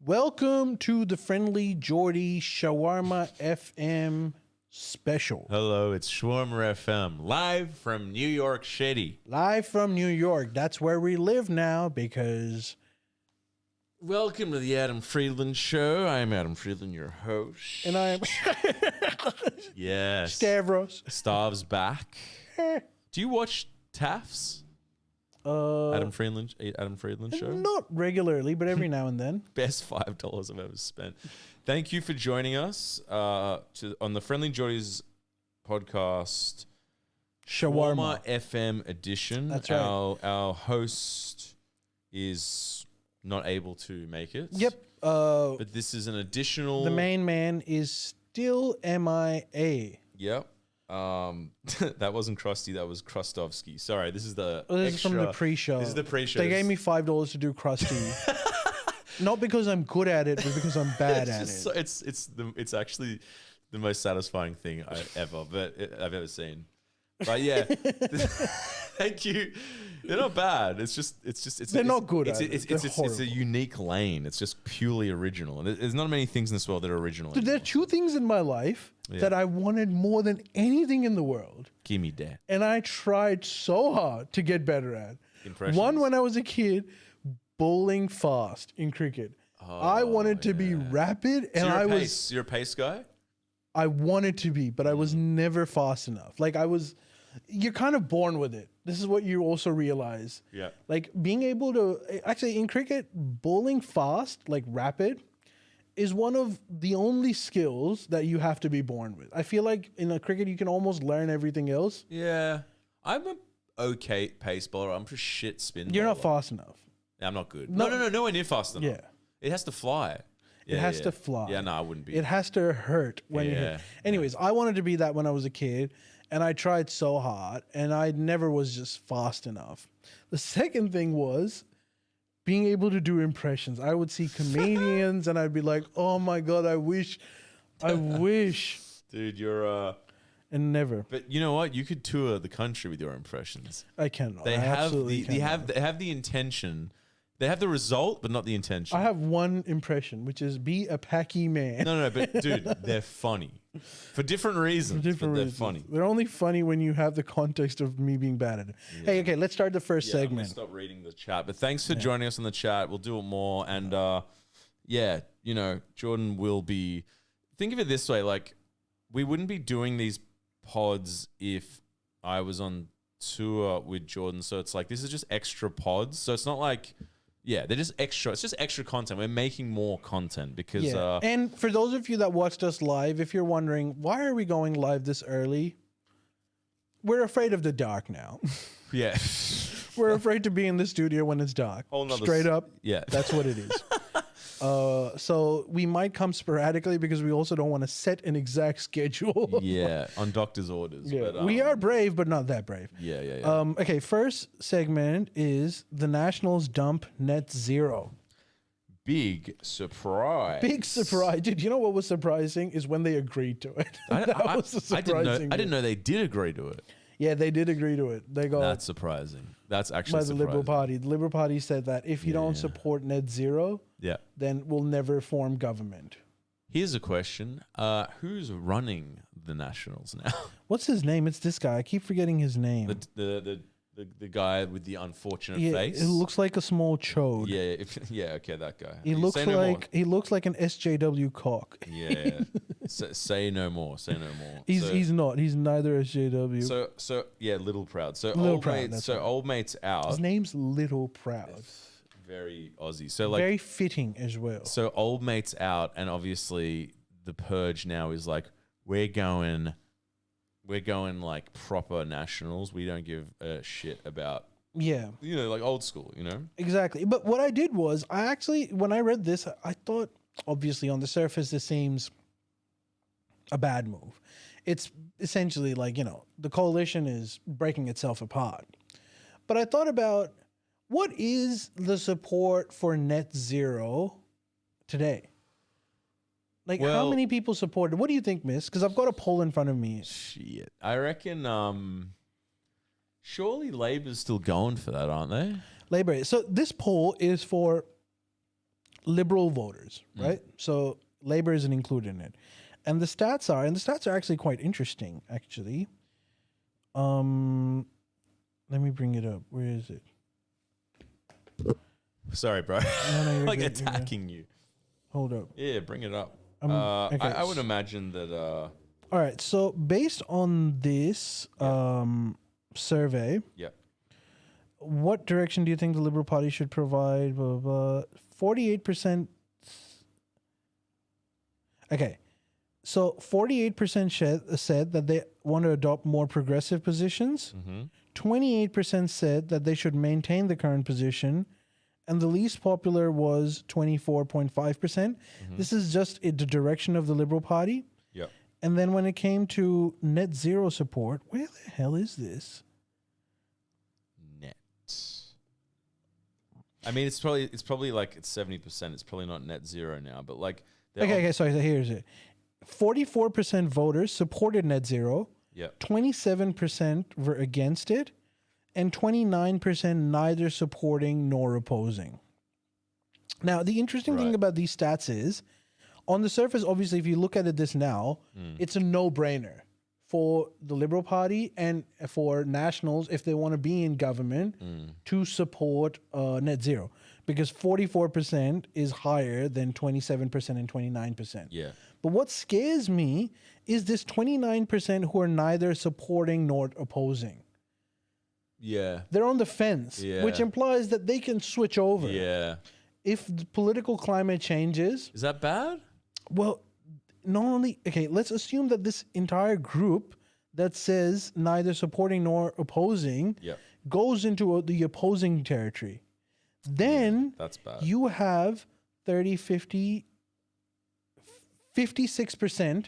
Welcome to the Friendly Geordie Shawarma FM special. Hello, it's Shawarma FM, live from New York City. Live from New York. That's where we live now because... Welcome to the Adam Friedland Show. I'm Adam Friedland, your host. And I'm... Yes. Stavros. Stav's back. Do you watch TAFs? Adam Friedland Show? Not regularly, but every now and then. Best $5 I've ever spent. Thank you for joining us on the Friendly Geordies podcast, Shawarma FM edition. That's right. Our host is not able to make it. Yep. But this is an additional... The main man is still MIA. Yep. That wasn't Krusty, that was Krustovsky. Sorry, this is the This extra... is from the pre-show. This is the pre-show. They gave me $5 to do Krusty. Not because I'm good at it, but because I'm bad at it. It's actually the most satisfying thing I've ever seen. But yeah, thank you. They're not bad. They're not good at it. It's a unique lane. It's just purely original. And there's not many things in this world that are original. Dude, there are two things in my life that I wanted more than anything in the world. Give me that. And I tried so hard to get better at. Impressions? One, when I was a kid, bowling fast in cricket. I wanted to be rapid, and You're a pace guy? I wanted to be, but I was never fast enough. You're kind of born with it. This is what you also realize. Yeah. Like being able to, actually in cricket, bowling fast, like rapid, is one of the only skills that you have to be born with. I feel like in a cricket, you can almost learn everything else. Yeah. I'm a okay pace bowler. I'm just shit spin You're bowler. not fast enough. I'm not good. No, nowhere near fast enough. Yeah. It has to fly. It has to fly. Yeah, no, I wouldn't be. It has to hurt when you hit. Anyways, I wanted to be that when I was a kid, and I tried so hard, and I never was just fast enough. The second thing was being able to do impressions. I would see comedians, and I'd be like, oh my God, I wish. Dude, you're... And never. But you know what? You could tour the country with your impressions. I cannot. They have the intention. They have the result, but not the intention. I have one impression, which is be a packy man. No, but dude, they're funny. For different reasons. They're funny. They're only funny when you have the context of me being bad at it. Yeah. Hey, okay, let's start the first segment. I'm gonna stop reading the chat. But thanks for joining us on the chat. We'll do it more. And Jordan will be... Think of it this way, like, we wouldn't be doing these pods if I was on tour with Jordan. So it's like, this is just extra pods. So it's not like... Yeah, they're just extra. It's just extra content. We're making more content because... and for those of you that watched us live, if you're wondering, why are we going live this early? We're afraid of the dark now. Yeah. We're afraid to be in the studio when it's dark. Straight up. Yeah. That's what it is. So we might come sporadically because we also don't want to set an exact schedule. Yeah, on doctor's orders. Yeah. But, we are brave, but not that brave. Yeah. Okay, first segment is the Nationals dump net zero. Big surprise. Big surprise. Dude, you know what was surprising is when they agreed to it. That was the surprising. I didn't know they did agree to it. Yeah, they did agree to it. They got That's surprising. That's actually by the Liberal Party. The Liberal Party said that if you don't support net zero, then we'll never form government. Here's a question. Who's running the Nationals now? What's his name? It's this guy. I keep forgetting his name. The guy with the unfortunate face. It looks like a small chode. Yeah, okay, that guy. He looks like an SJW cock. Yeah. Say no more. Say no more. He's not. He's neither SJW. So yeah, Little Proud. So Little Proud, old mate's out. His name's Little Proud. Very Aussie. So like very fitting as well. So old mate's out, and obviously the purge now is like we're going like proper Nationals. We don't give a shit about like old school, Exactly. But what I did was when I read this, I thought obviously on the surface this seems a bad move. It's essentially like, the coalition is breaking itself apart. But I thought about what is the support for net zero today? Like, how many people support it? What do you think, Miss? Because I've got a poll in front of me. Shit. I reckon surely Labor's still going for that, aren't they? Labor. So this poll is for liberal voters, right? So Labor isn't included in it. And the stats are actually quite interesting, actually. Let me bring it up. Where is it? Sorry, bro. No, you're like good, you're good. attacking you. Hold up. Yeah, bring it up. Okay. I would imagine that. All right. So based on this survey, Yeah. what direction do you think the Liberal Party should provide? 48%. Okay. So 48% said that they want to adopt more progressive positions. 28% said that they should maintain the current position. And the least popular was 24.5%. This is just the direction of the Liberal Party. Yep. And then when it came to net zero support, where the hell is this? Net. I mean, it's probably like it's 70%. It's probably not net zero now, but like. Okay, sorry. So here's it. 44% voters supported net zero. Yep. 27% were against it. And 29% neither supporting nor opposing. Now, the interesting thing about these stats is, on the surface, obviously, if you look at it this now, it's a no-brainer for the Liberal Party and for nationals, if they want to be in government, to support net zero. Because 44% is higher than 27% and 29%. Yeah. But what scares me is this 29% who are neither supporting nor opposing. Yeah. They're on the fence, which implies that they can switch over. Yeah. If the political climate changes, Is that bad? well, not only, okay, let's assume that this entire group that says neither supporting nor opposing goes into the opposing territory. Then That's bad. you have 30, 50, 56%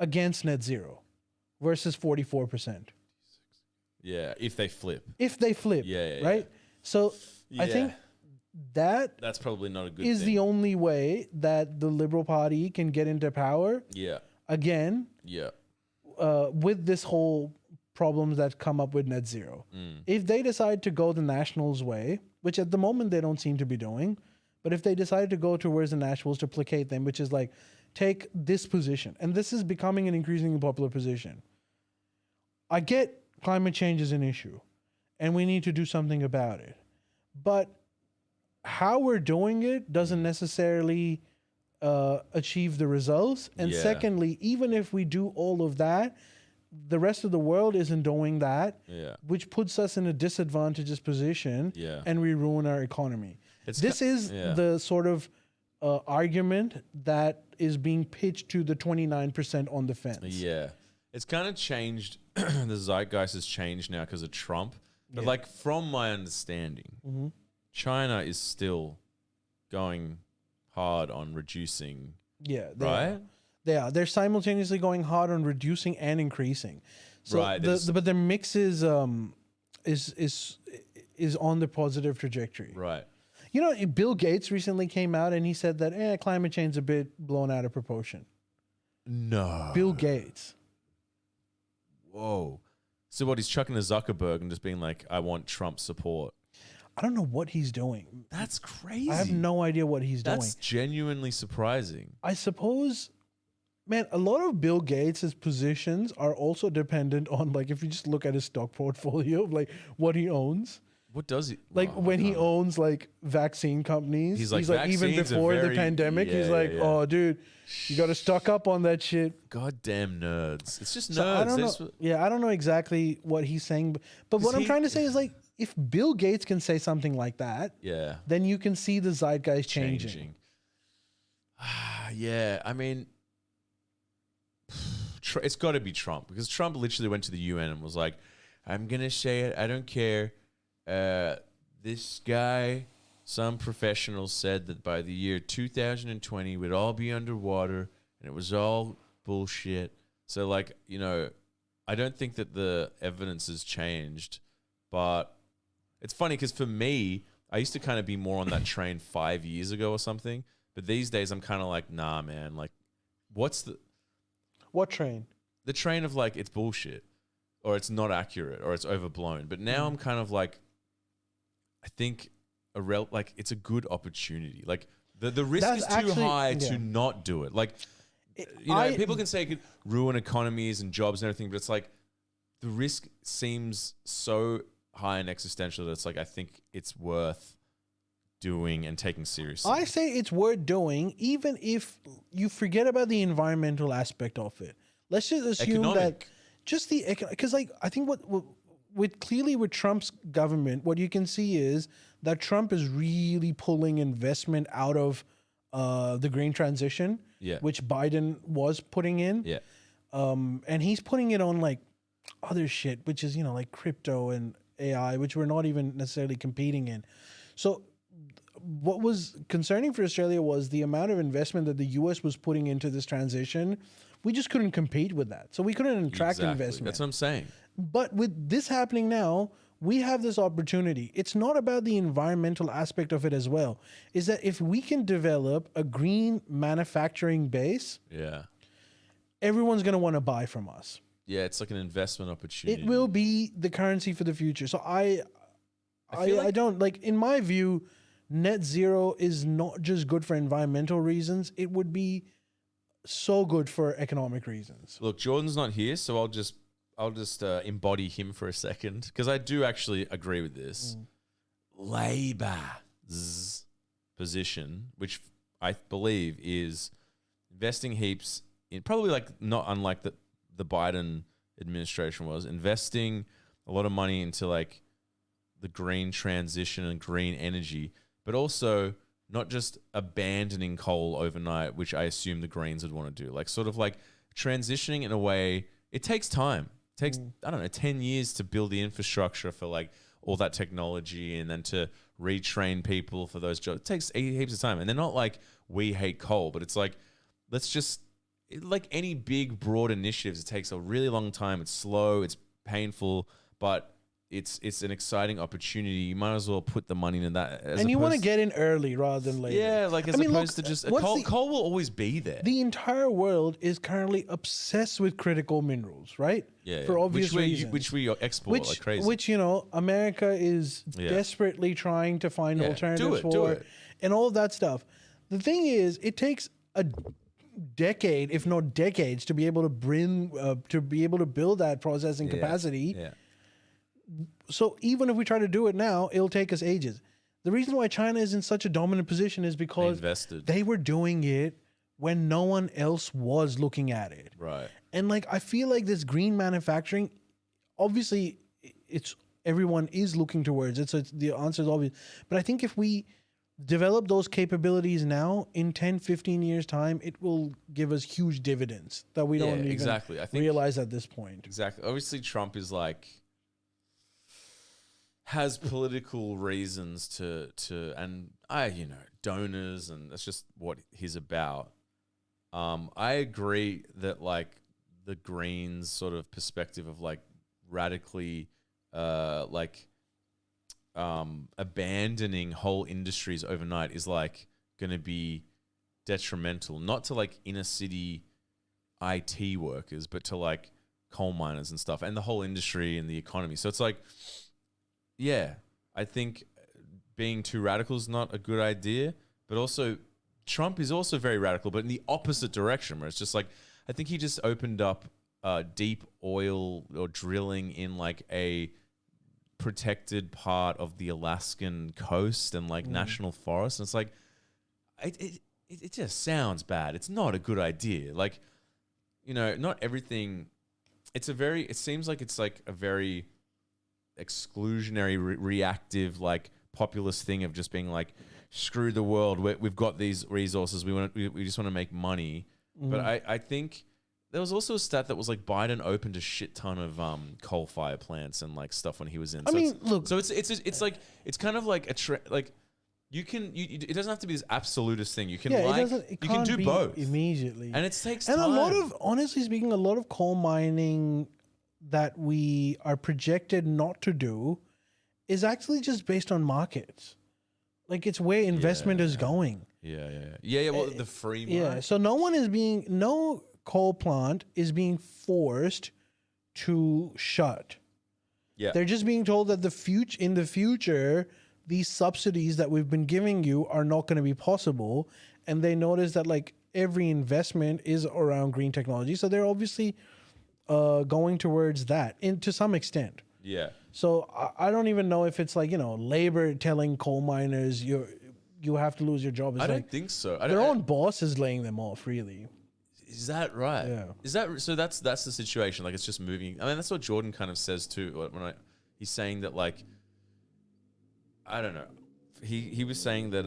against net zero versus 44%. Yeah, if they flip. If they flip, right? So I think that's probably not a good is thing. the only way that the Liberal Party can get into power again with this whole problems that come up with net zero. If they decide to go the Nationals way, which at the moment they don't seem to be doing, but if they decide to go towards the Nationals to placate them, which is like take this position, and this is becoming an increasingly popular position. I get climate change is an issue and we need to do something about it. But how we're doing it doesn't necessarily achieve the results. And secondly, even if we do all of that, the rest of the world isn't doing that, which puts us in a disadvantageous position and we ruin our economy. This is the sort of argument that is being pitched to the 29% on the fence. Yeah. It's kind of changed. The zeitgeist has changed now because of Trump. But like from my understanding, China is still going hard on reducing. Yeah. Right? They're simultaneously going hard on reducing and increasing. So but their mix is on the positive trajectory. Right. You know, Bill Gates recently came out and he said that climate change is a bit blown out of proportion. No. Bill Gates. Whoa. So what, he's chucking a Zuckerberg and just being like, I want Trump's support. I don't know what he's doing. That's crazy. I have no idea what he's doing. That's genuinely surprising. I suppose, man, a lot of Bill Gates' positions are also dependent on, like, if you just look at his stock portfolio, like what he owns. What does he? Like when he owns like vaccine companies, he's like even before the pandemic, he's like, oh, dude, you got to stock up on that shit. Goddamn nerds. It's just nerds. So I don't know. I don't know exactly what he's saying, but what I'm trying to say is like, if Bill Gates can say something like that, then you can see the zeitgeist changing. Yeah, I mean, it's got to be Trump, because Trump literally went to the UN and was like, I'm going to say it, I don't care. This guy, some professionals said that by the year 2020, we'd all be underwater, and it was all bullshit. So, like, you know, I don't think that the evidence has changed, but it's funny because for me, I used to kind of be more on that train 5 years ago or something, but these days I'm kind of like, nah, man, like, what train? The train of like, it's bullshit, or it's not accurate, or it's overblown. But now I'm kind of like, I think like it's a good opportunity. Like The risk That's is too actually- high yeah. to not do it. Like, people can say it could ruin economies and jobs and everything, but it's like the risk seems so high and existential that it's like I think it's worth doing and taking seriously. I say it's worth doing, even if you forget about the environmental aspect of it. Let's just assume that Economic. just the because like I think what with Trump's government, what you can see is that Trump is really pulling investment out of the green transition, Yeah. which Biden was putting in, Yeah. and he's putting it on like other shit, which is like crypto and AI, which we're not even necessarily competing in. So what was concerning for Australia was the amount of investment that the US was putting into this transition. We just couldn't compete with that. So we couldn't attract investment. That's what I'm saying. But with this happening now, we have this opportunity. It's not about the environmental aspect of it as well. Is that if we can develop a green manufacturing base, Yeah. everyone's going to want to buy from us. Yeah, it's like an investment opportunity. It will be the currency for the future. So I don't like, in my view, net zero is not just good for environmental reasons. It would be so good for economic reasons. Look, Jordan's not here, so I'll just embody him for a second because I do actually agree with this. Labor's position, which I believe is investing heaps in, probably like not unlike the Biden administration was, investing a lot of money into like the green transition and green energy, but also not just abandoning coal overnight, which I assume the Greens would want to do. Like sort of like transitioning in a way, it takes time. It takes, I don't know, 10 years to build the infrastructure for like all that technology and then to retrain people for those jobs. It takes heaps of time. And they're not like, we hate coal, but it's like, let's just, like any big, broad initiatives, it takes a really long time. It's slow, it's painful, but it's an exciting opportunity. You might as well put the money into that. And you want to get in early rather than later. Yeah, like as opposed to just coal will always be there. The entire world is currently obsessed with critical minerals, right? Yeah, for obvious reasons. Which we export like crazy. Which America is desperately trying to find alternatives for, and all of that stuff. The thing is, it takes a decade, if not decades, to be able to build that processing capacity. Yeah. So even if we try to do it now, it'll take us ages. The reason why China is in such a dominant position is because they were doing it when no one else was looking at it. Right. And like, I feel like this green manufacturing, obviously everyone is looking towards it. So the answer is obvious. But I think if we develop those capabilities now, in 10, 15 years time, it will give us huge dividends that we don't even realize at this point. Exactly. Obviously Trump is like, has political reasons to and donors, and that's just what he's about. I agree that like the Greens sort of perspective of like radically abandoning whole industries overnight is like going to be detrimental, not to like inner city IT workers, but to like coal miners and stuff and the whole industry and the economy. So it's like, yeah, I think being too radical is not a good idea, but also Trump is also very radical, but in the opposite direction, where it's just like, I think he just opened up deep oil or drilling in like a protected part of the Alaskan coast and like national forest. And it's like, it just sounds bad. It's not a good idea. Like, not everything, it seems like it's like a very exclusionary, reactive, like populist thing of just being like, screw the world. We've got these resources. We just want to make money. But I think there was also a stat that was like Biden opened a shit ton of coal fire plants and like stuff when he was in. So it's like it's kind of like like you can it doesn't have to be this absolutist thing. You can you can do both immediately, and it takes time. And honestly speaking, a lot of coal mining that we are projected not to do is actually just based on markets. Like it's where investment is going. Yeah. Well, the free market. Yeah. So no coal plant is being forced to shut. Yeah. They're just being told that in the future, these subsidies that we've been giving you are not going to be possible. And they notice that like every investment is around green technology. So they're obviously going towards that to some extent. Yeah. So I don't even know if it's like, labor telling coal miners you have to lose your job. It's I like don't think so. their own boss is laying them off, really. Is that right? Yeah. Is that so? That's the situation. Like it's just moving. I mean, that's what Jordan kind of says too. He's saying that like, I don't know. He was saying that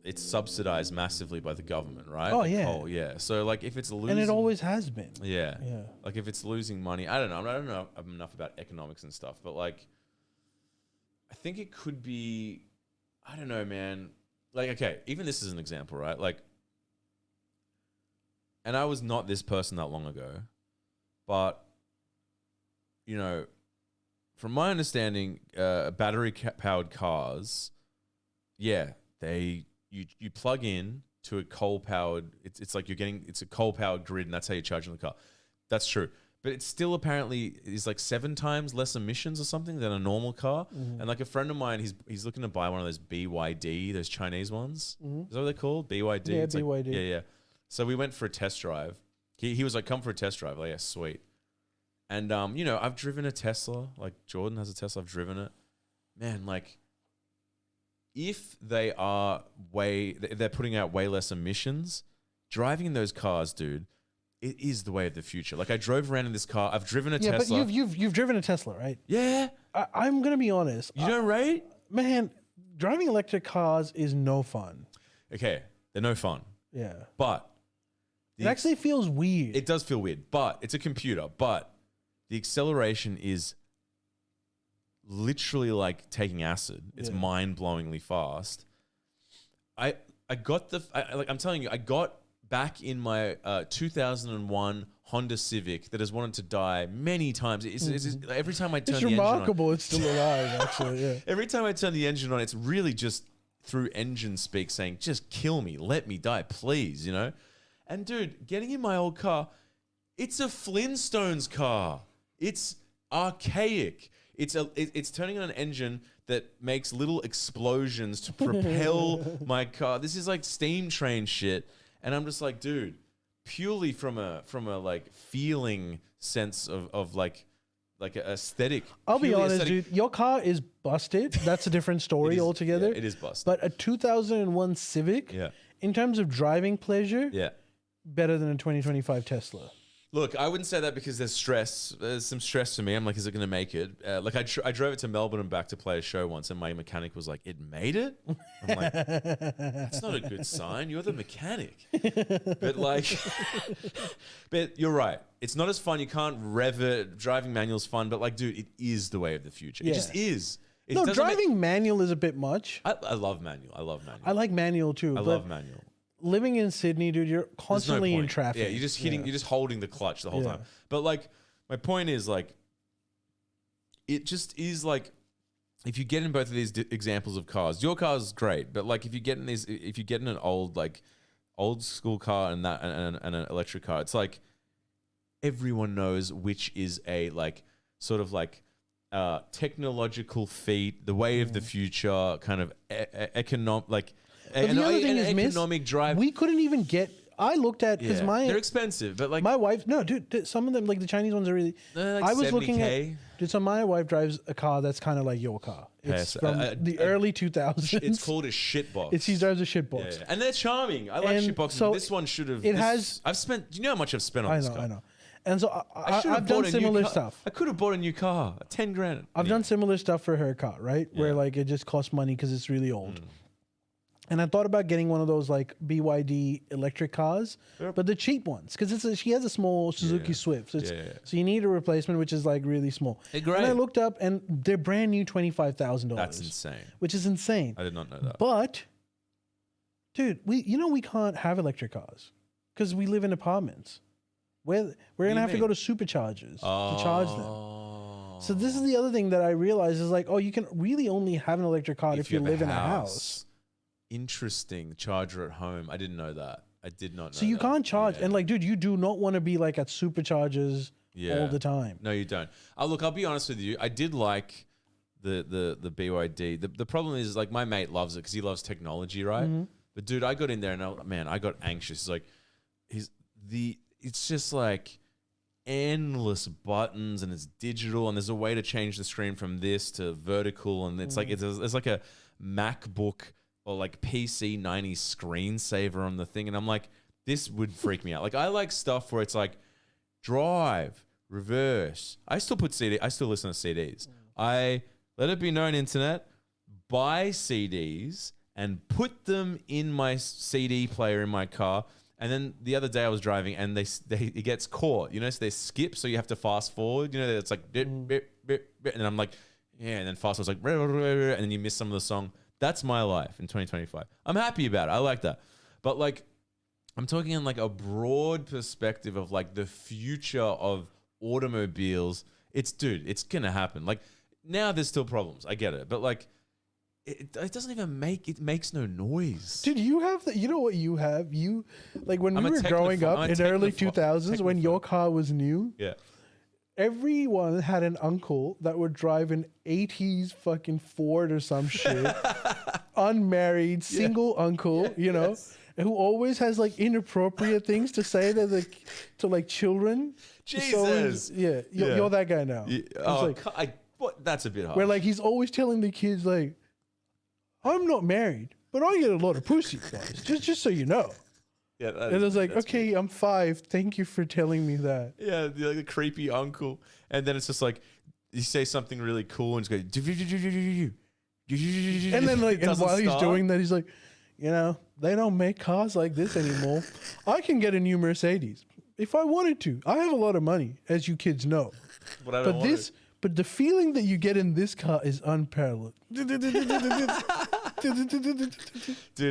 it's subsidized massively by the government, right? Oh, the yeah. coal, yeah. So like if it's losing, And it always has been. yeah, Yeah. Like if it's losing money, I don't know. I don't know enough about economics and stuff, but like, I think it could be. I don't know, man. Like, okay, even this is an example, right? Like, and I was not this person that long ago, but, from my understanding, battery-powered cars, yeah, you plug in to a coal-powered, it's like it's a coal-powered grid, and that's how you're charging the car. That's true. But it still apparently is like 7 times less emissions or something than a normal car. Mm-hmm. And like a friend of mine, he's looking to buy one of those BYD, those Chinese ones. Mm-hmm. Is that what they're called? BYD? Yeah, it's BYD. Like, yeah. So we went for a test drive. He was like, come for a test drive. Like, yeah, sweet. And, I've driven a Tesla. Like Jordan has a Tesla. I've driven it. Man, like if they're putting out way less emissions, driving in those cars, dude, it is the way of the future. Like I drove around in this car. I've driven a Tesla. Yeah, but you've driven a Tesla, right? Yeah. I'm gonna be honest. You don't rate? Man, driving electric cars is no fun. Okay, they're no fun. Yeah. But it actually feels weird. It does feel weird, but it's a computer. But the acceleration is literally like taking acid. It's mind-blowingly fast. I'm telling you, I got back in my 2001 Honda Civic that has wanted to die many times. Every time I turn the engine on. It's remarkable it's still alive, actually, yeah. Every time I turn the engine on, it's really just through engine speak saying, just kill me, let me die, please, And dude, getting in my old car, it's a Flintstones car. It's archaic. It's turning on an engine that makes little explosions to propel my car. This is like steam train shit. And I'm just like, dude, purely from a like feeling sense of like a aesthetic. I'll be honest, dude, your car is busted. That's a different story altogether. Yeah, it is busted. But a 2001 Civic, in terms of driving pleasure, better than a 2025 Tesla. Look, I wouldn't say that because there's stress. There's some stress for me. I'm like, is it going to make it? I drove it to Melbourne and back to play a show once, and my mechanic was like, it made it? I'm like, that's not a good sign. You're the mechanic. But you're right. It's not as fun. You can't rev it. Driving manual's fun, but like, dude, it is the way of the future. It just is. Driving manual is a bit much. I love manual. I like manual too. I love manual. Living in Sydney, dude, you're constantly in traffic. Yeah, you're just holding the clutch the whole time. But like, my point is like, it just is like, if you get in both of these examples of cars, your car is great, but like if you get in an old school car and an electric car, it's like everyone knows which is a like sort of like technological feat, the way of the future, kind of economic like. But the other thing is, economic drive. We couldn't even get. I looked at because they're expensive, but like my wife. No, dude, some of them like the Chinese ones are really. Like I was 70K. looking at. Dude, so my wife drives a car that's kind of like your car. It's from the early 2000s. It's called a shitbox. She drives a shitbox, yeah. And they're charming. I like shitboxes. So this one should have. I've spent. Do you know how much I've spent on this car? I know. And so I've done similar stuff. I could have bought a new car, 10 grand. I've done similar stuff for her car, right? Yeah. Where like it just costs money because it's really old. And I thought about getting one of those like BYD electric cars, but the cheap ones, because she has a small Suzuki Swift, so you need a replacement, which is like really small. Hey, great. And I looked up, and they're brand new, $25,000. That's insane. Which is insane. I did not know that. But, dude, we can't have electric cars because we live in apartments. We're gonna have to go to superchargers to charge them. So this is the other thing that I realized is like, you can really only have an electric car if you live in a house. Interesting. Charger at home. I didn't know that. I did not know So you can't charge. And like, dude, you do not want to be like at superchargers all the time. No, you don't. Look, I'll be honest with you. I did like the BYD. The problem is like my mate loves it because he loves technology, right? Mm-hmm. But dude, I got in there and I got anxious. It's just like endless buttons and it's digital and there's a way to change the screen from this to vertical and it's like it's like a MacBook or like PC 90 screensaver on the thing and I'm like, this would freak me out. Like I like stuff where it's like drive, reverse. I still listen to CDs. I let it be known, internet, buy CDs and put them in my CD player in my car. And then the other day I was driving and it gets caught, so they skip. So you have to fast forward, it's like, bip, bip, bip, bip, and I'm like, yeah. And then fast forward's like, and then you miss some of the song. That's my life in 2025. I'm happy about it. I like that. But like, I'm talking in like a broad perspective of like the future of automobiles. It's going to happen. Like now there's still problems. I get it. But like, it doesn't even makes no noise. Dude, you have you know what you have? You like when we were growing up in early 2000s when your car was new. Yeah. Everyone had an uncle that would drive an 80s fucking Ford or some shit. Unmarried, single uncle, who always has like inappropriate things to say to like children. Jesus. You're that guy now. Yeah. That's a bit hard. Where like he's always telling the kids like, I'm not married, but I get a lot of pussy, guys. Just so you know. Yeah, and it's like, okay, I'm 5. Thank you for telling me that. Yeah, the creepy uncle. And then it's just like, you say something really cool and it's going, and then like, and while he's doing that, he's like, they don't make cars like this anymore. I can get a new Mercedes if I wanted to. I have a lot of money, as you kids know. But the feeling that you get in this car is unparalleled. Dude,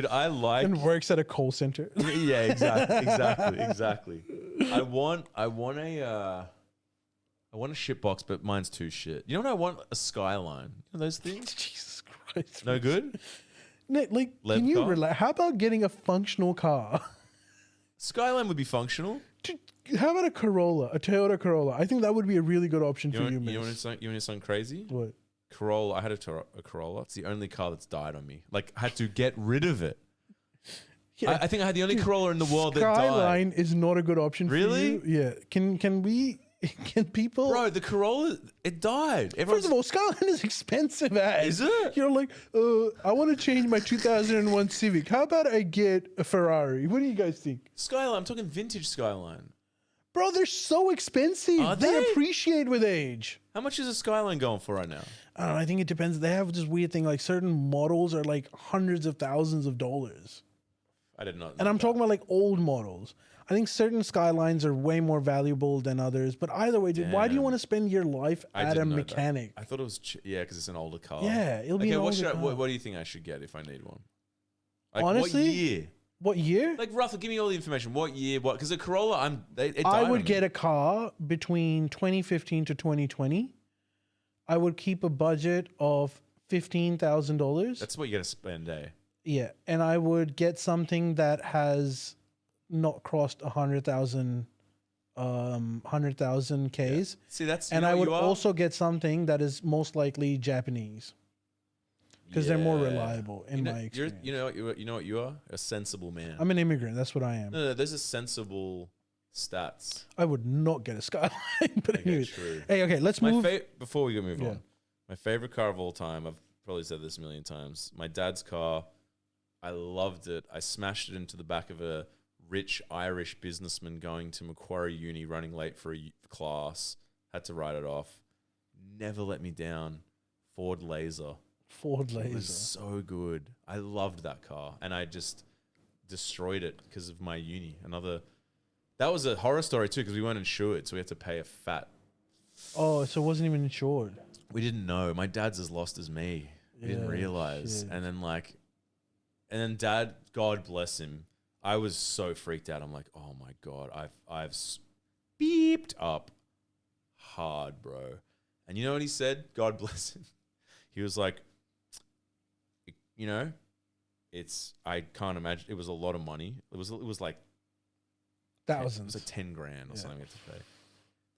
I like... And works at a call center. Yeah, exactly. I want a shitbox, but mine's too shit. You know what I want? A Skyline. Those things? Jesus Christ. No good? Like, can you relax? How about getting a functional car? Skyline would be functional. How about a Toyota Corolla? I think that would be a really good option for you, man. You want to sound crazy? What? Corolla. I had a Corolla. It's the only car that's died on me. Like, I had to get rid of it. Yeah. I think I had the only Corolla in the world that died. Skyline is not a good option for you. Really? Yeah. Can people... Bro, the Corolla, it died. First of all, Skyline is expensive as. Is it? I want to change my 2001 Civic. How about I get a Ferrari? What do you guys think? Skyline. I'm talking vintage Skyline. Bro, they're so expensive. Are they they? appreciate with age. How much is a Skyline going for right now? I don't know. I think it depends. They have this weird thing. Like certain models are like hundreds of thousands of dollars. I did not know And I'm that. talking about like old models. I think certain Skylines are way more valuable than others. But either way, dude, why do you Damn. want to spend your life I at a didn't know that. mechanic? I thought it was because it's an older car. Yeah, it'll be an older car. What do you think I should get if I need one? Like, Honestly, what year? What year? Like roughly, give me all the information. What year? What? Because a Corolla, it I died would on get me. a car between 2015 to 2020. I would keep a budget of $15,000. That's what you got to spend, eh? Yeah, and I would get something that has not crossed 100,000 Ks. Yeah. See, that's and I would also get something that is most likely Japanese because they're more reliable in my experience. You know what you are? A sensible man. I'm an immigrant. That's what I am. No, there's a sensible stats. I would not get a Skyline. But Okay, anyways. true. Hey, okay, let's move. Before we move Yeah. on, my favorite car of all time. I've probably said this a million times. My dad's car. I loved it. I smashed it into the back of a rich Irish businessman going to Macquarie Uni, running late for a class. Had to write it off. Never let me down. Ford Laser. Ford Laser. It was so good. I loved that car, and I just destroyed it because of my uni. That was a horror story too, because we weren't insured, so we had to pay a fat. Oh, so it wasn't even insured. We didn't know. My dad's as lost as me. We didn't realize, shit. and then Dad, God bless him. I was so freaked out. I'm like, oh my God, I've beeped up hard, bro. And you know what he said? God bless him. He was like, I can't imagine. It was a lot of money. It was like Thousands. It was like 10 grand or something we had to pay.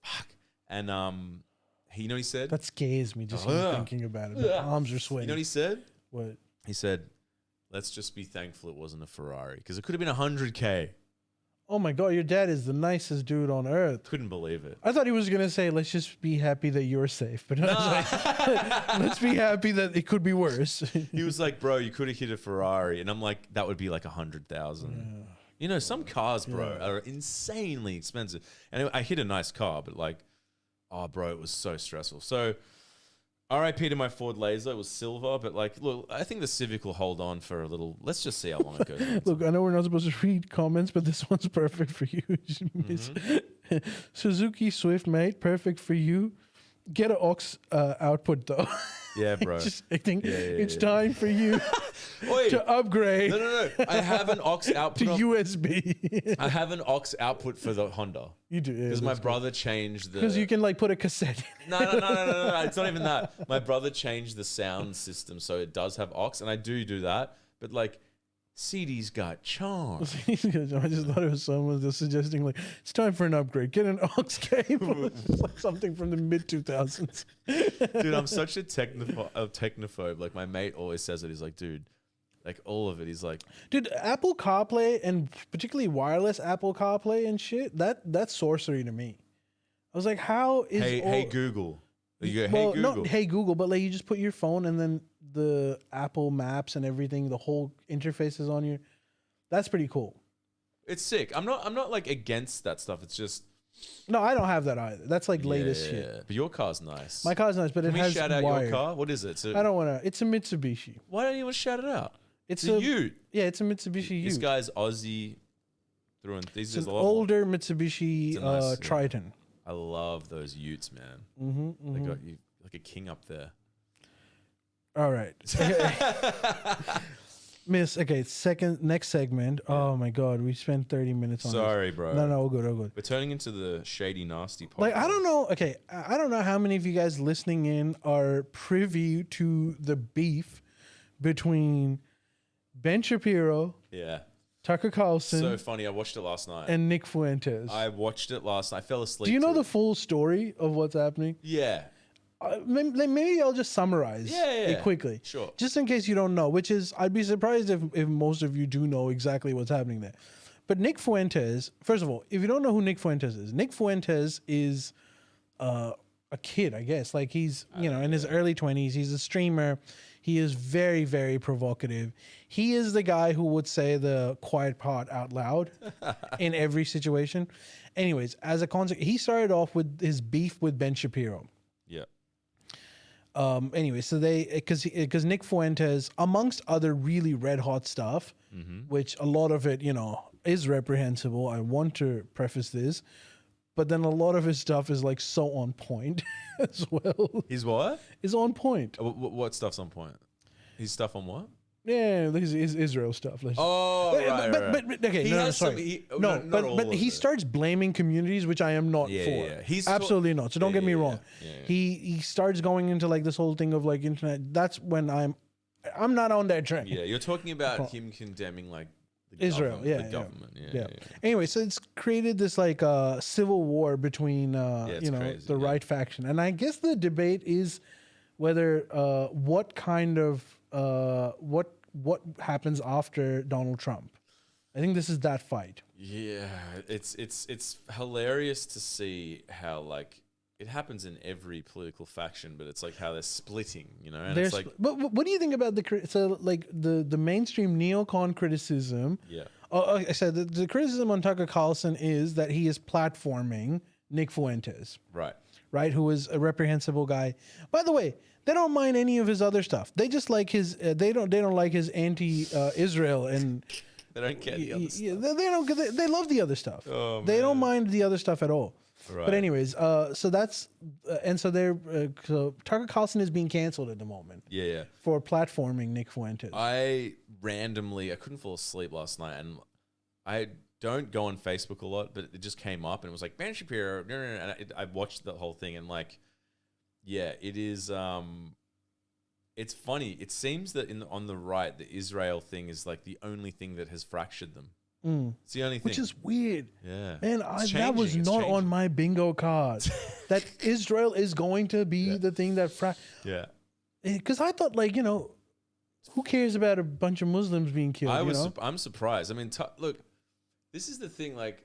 Fuck. And You know what he said? That scares me just even thinking about it. My palms are sweating. You know what he said? What? He said, let's just be thankful it wasn't a Ferrari because it could have been 100K. Oh my God, your dad is the nicest dude on earth. Couldn't believe it. I thought he was going to say, let's just be happy that you're safe. But I was like, let's be happy that it could be worse. He was like, bro, you could have hit a Ferrari. And I'm like, that would be like 100,000. Yeah. You know, some cars, bro, are insanely expensive. And I hit a nice car, but like, oh, bro, it was so stressful. So RIP to my Ford Laser. It was silver, but like, look, I think the Civic will hold on for a little. Let's just see how long it goes on. Look, I know we're not supposed to read comments, but this one's perfect for you. Suzuki Swift, mate, perfect for you. Get an aux output though. Yeah, bro. I think it's time for you Wait, to upgrade no. I have an aux output. to USB. I have an aux output for the Honda. You do, Because my brother changed the. because you can like put a cassette in. No. It's not even that. My brother changed the sound system so it does have aux, and I do that. But like, CD's got charm. I just thought it was someone just suggesting like it's time for an upgrade. Get an aux cable. It's like something from the mid 2000s. Dude, I'm such a technophobe. Like my mate always says it. He's like, dude, like all of it. He's like, Dude, Apple CarPlay and particularly wireless Apple CarPlay and shit, that's sorcery to me. I was like, how is hey Google. You go, well, hey Google. not hey Google, but like you just put your phone and then the Apple Maps and everything, the whole interface is on you. That's pretty cool. It's sick. I'm not like against that stuff. It's just No, I don't have that either. That's like latest yeah. shit. But your car's nice. My car's nice, but Can it we has shout out wired. your car? What is it? I don't want to. It's a Mitsubishi. Why don't you want to shout it out? It's a Ute. Yeah, it's a Mitsubishi This Ute. guy's Aussie through and these It's is an a lot more. older Mitsubishi It's a nice, yeah. Triton. I love those Utes, man. Mm-hmm, They got you like a king up there. All right. Miss, okay, next segment. Yeah. Oh my God, we spent 30 minutes on Sorry, this. bro. No, all good, all good. We're turning into the shady, nasty podcast. Like, I don't know, okay, I don't know how many of you guys listening in are privy to the beef between Ben Shapiro, Yeah. Tucker Carlson, So funny. I watched it last night. and Nick Fuentes. I watched it last night. I fell asleep. Do you know to the it. full story of what's happening? Yeah. Maybe I'll just summarize it quickly. Sure. Just in case you don't know, which is, I'd be surprised if most of you do know exactly what's happening there. But Nick Fuentes, first of all, if you don't know who Nick Fuentes is a kid, I guess. Like he's, in his early 20s. He's a streamer. He is very, very provocative. He is the guy who would say the quiet part out loud in every situation. Anyways, as a consequence, he started off with his beef with Ben Shapiro. Yeah. Anyway, so because Nick Fuentes, amongst other really red hot stuff, which a lot of it, is reprehensible. I want to preface this, but then a lot of his stuff is like so on point as well. He's what? Is on point. What stuff's on point? His stuff on what? Yeah, his Israel stuff. Oh, right. But okay, sorry. But he starts blaming communities, which I am not for. Yeah. He's absolutely not. So don't get me wrong. Yeah. He starts going into like this whole thing of like internet. That's when I'm not on that train. Yeah, you're talking about him condemning like the Israel. government, the government. Yeah. Anyway, so it's created this like civil war between crazy, the right faction, and I guess the debate is whether what kind of what happens after Donald Trump. I think this is that fight. Yeah, it's hilarious to see how like it happens in every political faction, but it's like how they're splitting, and it's like. But what do you think about the mainstream neocon criticism? Yeah. I said the criticism on Tucker Carlson is that he is platforming Nick Fuentes. Right, who is a reprehensible guy. By the way, they don't mind any of his other stuff. They just like his. They don't like his anti-Israel and. They don't care the other stuff. They don't. They love the other stuff. Oh, they don't mind the other stuff at all. Right. But anyways, so that's and so they're so Tucker Carlson is being canceled at the moment. Yeah. For platforming Nick Fuentes. I couldn't fall asleep last night, and I don't go on Facebook a lot, but it just came up and it was like Ben Shapiro, and I watched the whole thing and like, yeah, it is. It's funny. It seems that on the right, the Israel thing is like the only thing that has fractured them. It's the only thing. Which is weird. Yeah. Man, that was It's not changing. on my bingo card. That Israel is going to be the thing that... Yeah. Because I thought, like, you know, who cares about a bunch of Muslims being killed? I'm surprised. I mean, look, this is the thing. Like,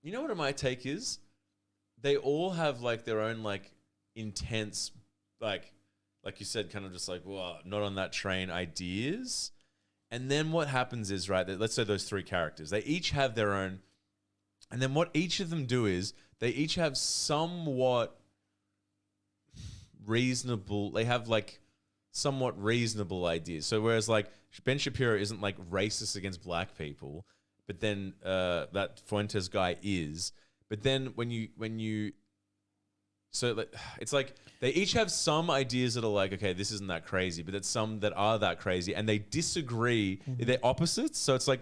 you know what my take is? They all have like their own like intense, like you said, kind of just like, well, not on that train ideas. And then what happens is, right, that let's say those three characters, they each have their own. And then what each of them do is they each have somewhat reasonable, they have like somewhat reasonable ideas. So whereas like Ben Shapiro isn't like racist against black people, but then that Fuentes guy is. But then when you so like, it's like they each have some ideas that are like, okay, this isn't that crazy, but there's some that are that crazy, and they disagree. They're opposites. So it's like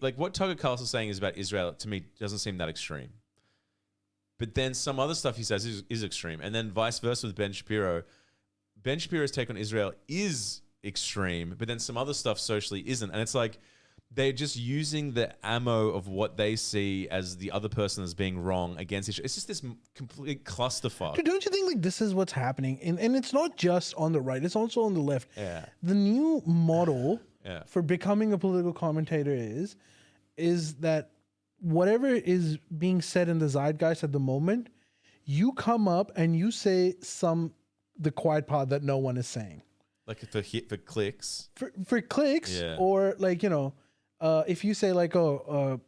like what Tucker Carlson is saying is about Israel to me doesn't seem that extreme. But then some other stuff he says is extreme, and then vice versa with Ben Shapiro. Ben Shapiro's take on Israel is extreme, but then some other stuff socially isn't, and it's like they're just using the ammo of what they see as the other person as being wrong against each other. It's just this complete clusterfuck. Dude, don't you think like this is what's happening? And it's not just on the right, it's also on the left. Yeah. The new model Yeah. for becoming a political commentator is that whatever is being said in the zeitgeist at the moment, you come up and you say the quiet part that no one is saying. Like for clicks. For clicks, Yeah. or like, you know, if you say like,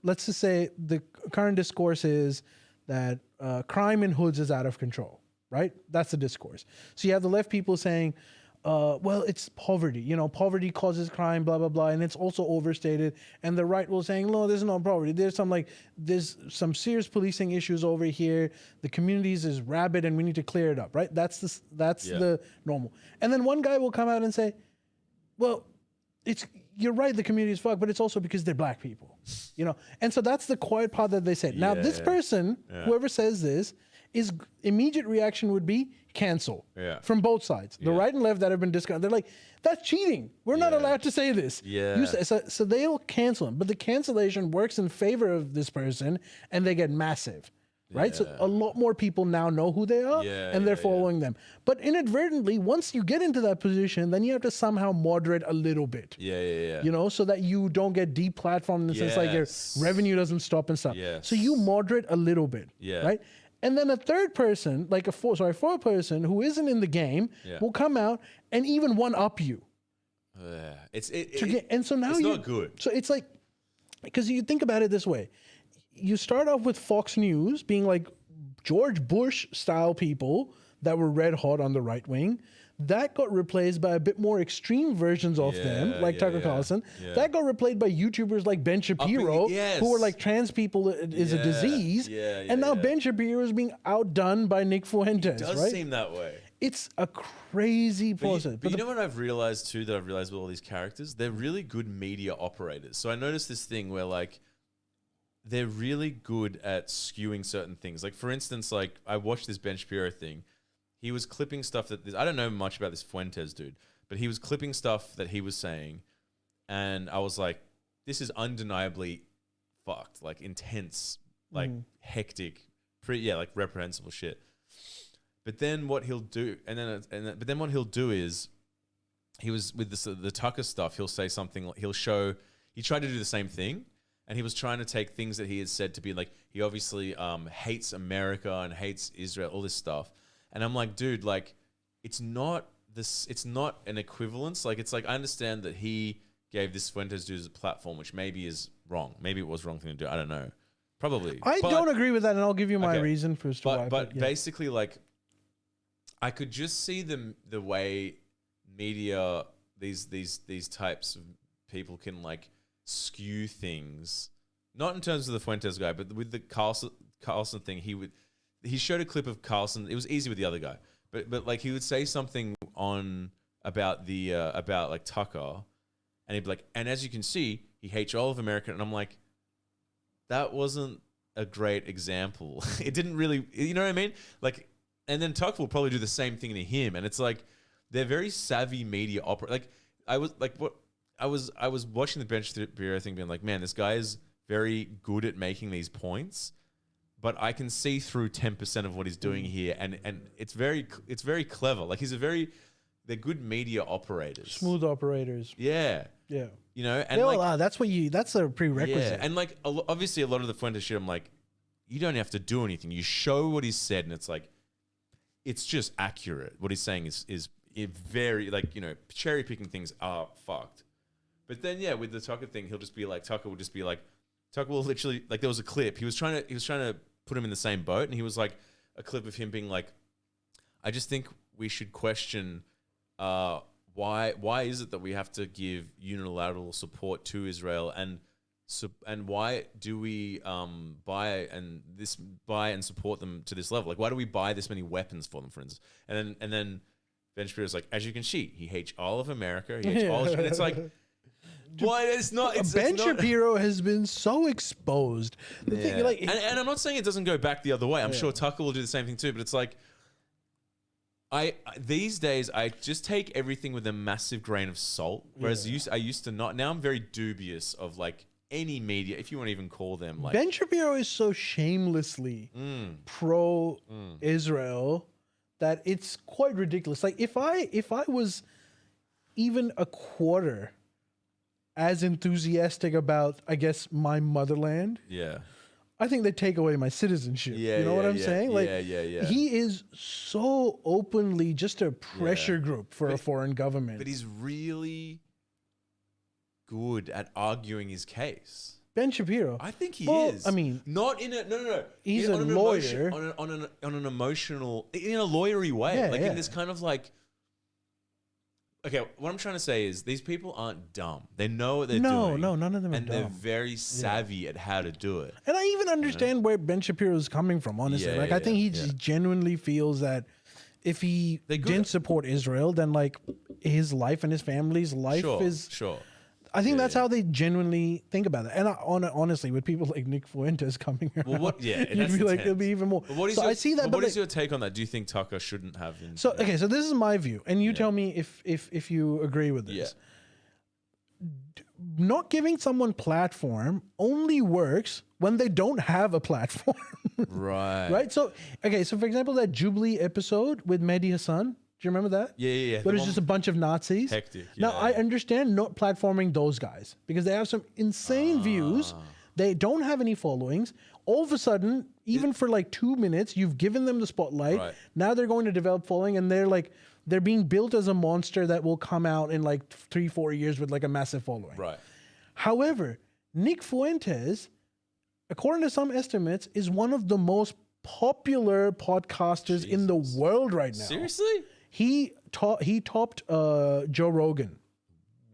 let's just say the current discourse is that crime in hoods is out of control, right? That's the discourse. So you have the left people saying, well, it's poverty. You know, poverty causes crime, blah, blah, blah. And it's also overstated. And the right will saying, no, there's no poverty. There's some serious policing issues over here. The communities is rabid and we need to clear it up, right? That's the normal. And then one guy will come out and say, well, you're right, the community is fucked, but it's also because they're black people, you know? And so that's the quiet part that they said. Now, this person, whoever says this, immediate reaction would be cancel from both sides. The right and left that have been discounted, they're like, that's cheating. We're not allowed to say this. Yeah. So they'll cancel him. But the cancellation works in favor of this person and they get massive. Right? So a lot more people now know who they are and they're following them. But inadvertently, once you get into that position, then you have to somehow moderate a little bit. Yeah. You know, so that you don't get deplatformed in the sense like your revenue doesn't stop and stuff. Yes. So you moderate a little bit. Yeah. Right? And then a third person, like a fourth person who isn't in the game will come out and even one up you. And so now it's not good. So it's like, because you think about it this way. You start off with Fox News being like George Bush style people that were red hot on the right wing. That got replaced by a bit more extreme versions of them, like Tucker Carlson. Yeah. That got replaced by YouTubers like Ben Shapiro, who were like trans people is a disease. And now Ben Shapiro is being outdone by Nick Fuentes. It does seem that way. It's a crazy process. But you know what I've realized too, that I've realized with all these characters? They're really good media operators. So I noticed this thing where like, they're really good at skewing certain things. Like, for instance, like, I watched this Ben Shapiro thing. He was clipping stuff that... I don't know much about this Fuentes dude, but he was clipping stuff that he was saying, and I was like, this is undeniably fucked. Like, intense, like, hectic, like, reprehensible shit. But then what he'll do... But then what he'll do is... He was... With the Tucker stuff, he'll say something... He'll show... He tried to do the same thing, and he was trying to take things that he had said to be like, he obviously hates America and hates Israel, all this stuff. And I'm like, dude, like, it's not an equivalence. Like, it's like, I understand that he gave this Fuentes dude a platform, which maybe is wrong. Maybe it was the wrong thing to do. I don't know. Probably. I don't agree with that, and I'll give you my reason for why. But basically, like, I could just see the way media, these types of people can, like, skew things, not in terms of the Fuentes guy, but with the Carlson thing. He showed a clip of Carlson. It was easy with the other guy, but like he would say something about like Tucker, and he'd be like, and as you can see, he hates all of America, and I'm like, that wasn't a great example. It didn't really, you know what I mean? Like, and then Tucker will probably do the same thing to him, and it's like they're very savvy media operators. Like I was like, what? I was watching the Ben Shapiro thing, being like, man, this guy is very good at making these points, but I can see through 10% of what he's doing here, and it's very clever. Like they're good media operators, Smooth operators. yeah, Yeah. you know, and They all like, are. That's a prerequisite. yeah, and like obviously a lot of the Fuentes shit, I'm like, you don't have to do anything. You show what he's said, and it's like, it's just accurate. What he's saying is very, like, you know, cherry picking things are fucked. But then yeah, with the Tucker thing, Tucker will literally, like, there was a clip. He was trying to put him in the same boat, and he was like, a clip of him being like, I just think we should question why is it that we have to give unilateral support to Israel, and why do we buy and support them to this level? Like, why do we buy this many weapons for them, for instance? And then Ben Shapiro's like, as you can see, he hates all of America. He hates all of, and it's like, why? It's not. Ben Shapiro has been so exposed. The thing, like, and I'm not saying it doesn't go back the other way. I'm sure Tucker will do the same thing too. But it's like, these days I just take everything with a massive grain of salt. Whereas I used to not. Now I'm very dubious of like any media, if you want to even call them. Like, Ben Shapiro is so shamelessly pro-Israel that it's quite ridiculous. Like, if I was even a quarter as enthusiastic about, I guess, my motherland, I think they take away my citizenship. You know what I'm saying? Like, he is so openly just a pressure group for a foreign government. But he's really good at arguing his case. Ben Shapiro. I think he well, is. I mean, not in a no. He's a lawyer on an emotional, in a lawyery way, in this kind of like. Okay, what I'm trying to say is these people aren't dumb. They know what they're doing. No, none of them are dumb. And they're very savvy at how to do it. And I even understand where Ben Shapiro is coming from, honestly. I think he just genuinely feels that if he didn't support Israel, then like his life and his family's life is... Sure. I think that's how they genuinely think about it. And honestly, with people like Nick Fuentes coming around, you'd be like, it'll be even more. I see that. What is your take on that? Do you think Tucker shouldn't have? So this is my view, and you tell me if you agree with this. Not giving someone platform only works when they don't have a platform. Right. Right. So for example, that Jubilee episode with Mehdi Hassan. Do you remember that? Yeah. But it's just a bunch of Nazis. Hectic. Now, I understand not platforming those guys because they have some insane views. They don't have any followings. All of a sudden, even for like 2 minutes, you've given them the spotlight. Right. Now they're going to develop following, and they're being built as a monster that will come out in like 3-4 years with like a massive following. Right. However, Nick Fuentes, according to some estimates, is one of the most popular podcasters in the world right now. Seriously? He topped Joe Rogan.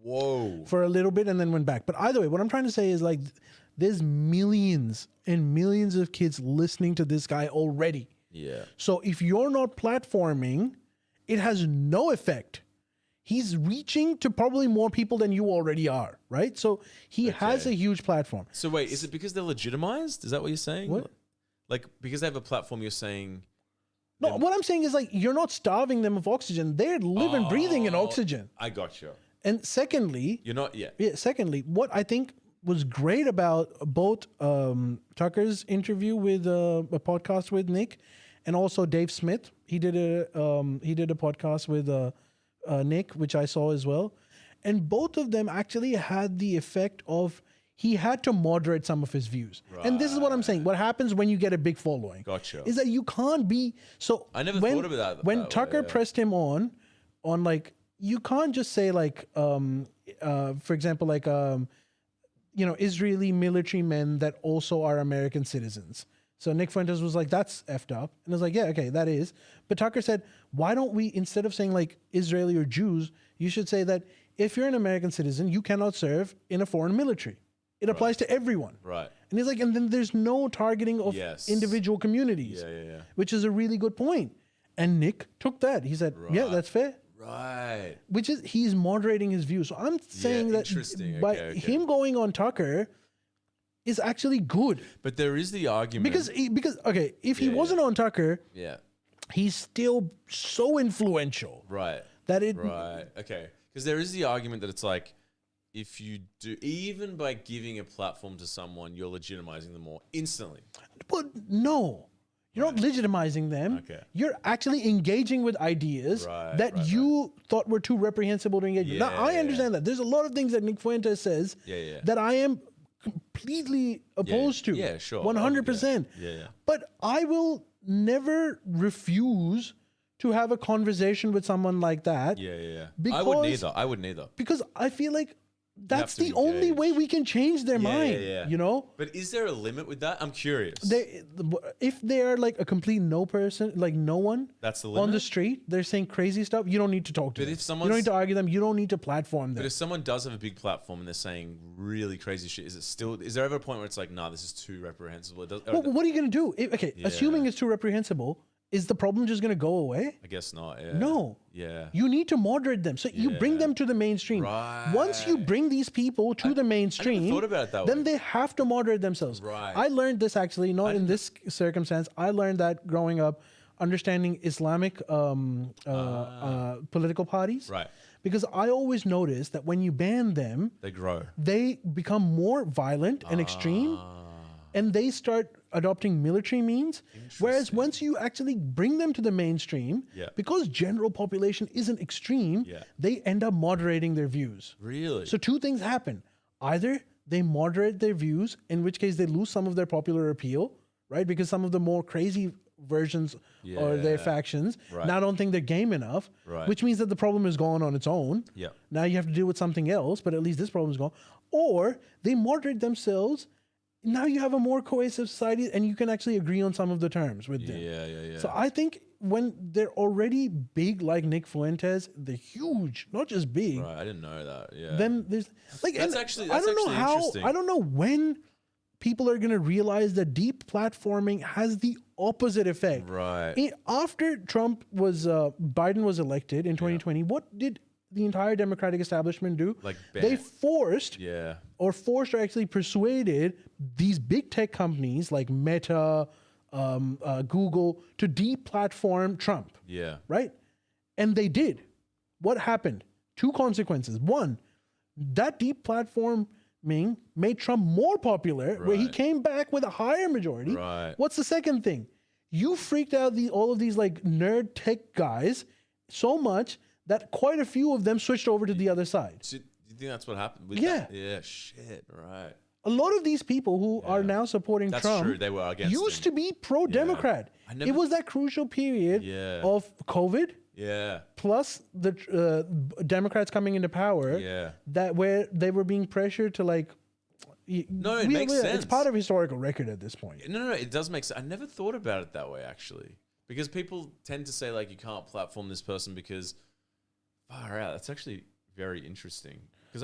Whoa. For a little bit and then went back. But either way, what I'm trying to say is like there's millions and millions of kids listening to this guy already. Yeah. So if you're not platforming, it has no effect. He's reaching to probably more people than you already are, right? So he has a huge platform. So wait, is it because they're legitimized? Is that what you're saying? What? Like, because they have a platform, you're saying... No, what I'm saying is like you're not starving them of oxygen. They're living, breathing in oxygen. I got you. And secondly... You're not... Yeah. Secondly, what I think was great about both Tucker's interview with a podcast with Nick and also Dave Smith. He did a podcast with Nick, which I saw as well. And both of them actually had the effect of he had to moderate some of his views. Right. And this is what I'm saying. What happens when you get a big following? Gotcha. Is that you can't be... So I never thought about that. When Tucker pressed him on like, you can't just say like, for example, like, Israeli military men that also are American citizens. So Nick Fuentes was like, that's effed up. And I was like, yeah, okay, that is. But Tucker said, why don't we, instead of saying like Israeli or Jews, you should say that if you're an American citizen, you cannot serve in a foreign military. It applies to everyone. Right. And he's like, and then there's no targeting of individual communities. Yeah. Which is a really good point. And Nick took that. He said, yeah, that's fair. Right. Which is, he's moderating his views. So I'm saying that by him going on Tucker is actually good. But there is the argument. Because if he wasn't on Tucker, he's still so influential. Right. That it... Right. Okay. Because there is the argument that it's like, if you do, even by giving a platform to someone, you're legitimizing them more instantly. But no, you're not legitimizing them. Okay. You're actually engaging with ideas that you thought were too reprehensible to engage with. Now, I understand that. There's a lot of things that Nick Fuentes says that I am completely opposed to. Yeah, sure. 100%. Yeah. But I will never refuse to have a conversation with someone like that. Yeah. Because, I wouldn't either. Because I feel like that's the to only engage. way we can change their mind. You know? But is there a limit with that? I'm curious. If they're like a complete no person, like no one That's the limit? on the street, they're saying crazy stuff, you don't need to talk to them. if You don't need to argue them. You don't need to platform them. But if someone does have a big platform and they're saying really crazy shit, is there ever a point where it's like, nah, this is too reprehensible? It does, Well, what are you going to do? Assuming it's too reprehensible, is the problem just going to go away? I guess not. Yeah. No. Yeah. You need to moderate them. So you bring them to the mainstream. Right. Once you bring these people to the mainstream, I never thought about it that then way. they have to moderate themselves. Right. I learned this actually, not in this circumstance. I learned that growing up, understanding Islamic political parties. Right. Because I always noticed that when you ban them, They grow. they become more violent and extreme, and they start adopting military means. Whereas once you actually bring them to the mainstream, because general population isn't extreme, they end up moderating their views. Really? So two things happen. Either they moderate their views, in which case they lose some of their popular appeal, right? Because some of the more crazy versions or their factions now don't think they're game enough, which means that the problem is gone on its own. Yeah. Now you have to deal with something else, but at least this problem is gone. Or they moderate themselves. Now you have a more cohesive society and you can actually agree on some of the terms with them. Yeah. So I think when they're already big like Nick Fuentes, they're huge, not just big. Right. I didn't know that. Yeah. Then there's like, That's and actually I don't know how, interesting. I don't know when people are going to realize that deep platforming has the opposite effect. Right. After Biden was elected in 2020, what did the entire Democratic establishment do? Like they forced or actually persuaded these big tech companies like Meta, Google to deplatform Trump. Yeah. Right? And they did. What happened? Two consequences. One, that deplatforming made Trump more popular, where he came back with a higher majority. Right. What's the second thing? You freaked out all of these like nerd tech guys so much that quite a few of them switched over to the other side. So, do you think that's what happened? With Yeah. That? Yeah. Shit. Right. A lot of these people who are now supporting That's Trump true. They were against used him. to be pro-Democrat. I It was that crucial period of COVID Yeah. plus the Democrats coming into power that where they were being pressured to like. No, it makes sense. It's part of historical record at this point. No. It does make sense. I never thought about it that way, actually. Because people tend to say, like, you can't platform this person because, far out. That's actually very interesting. Because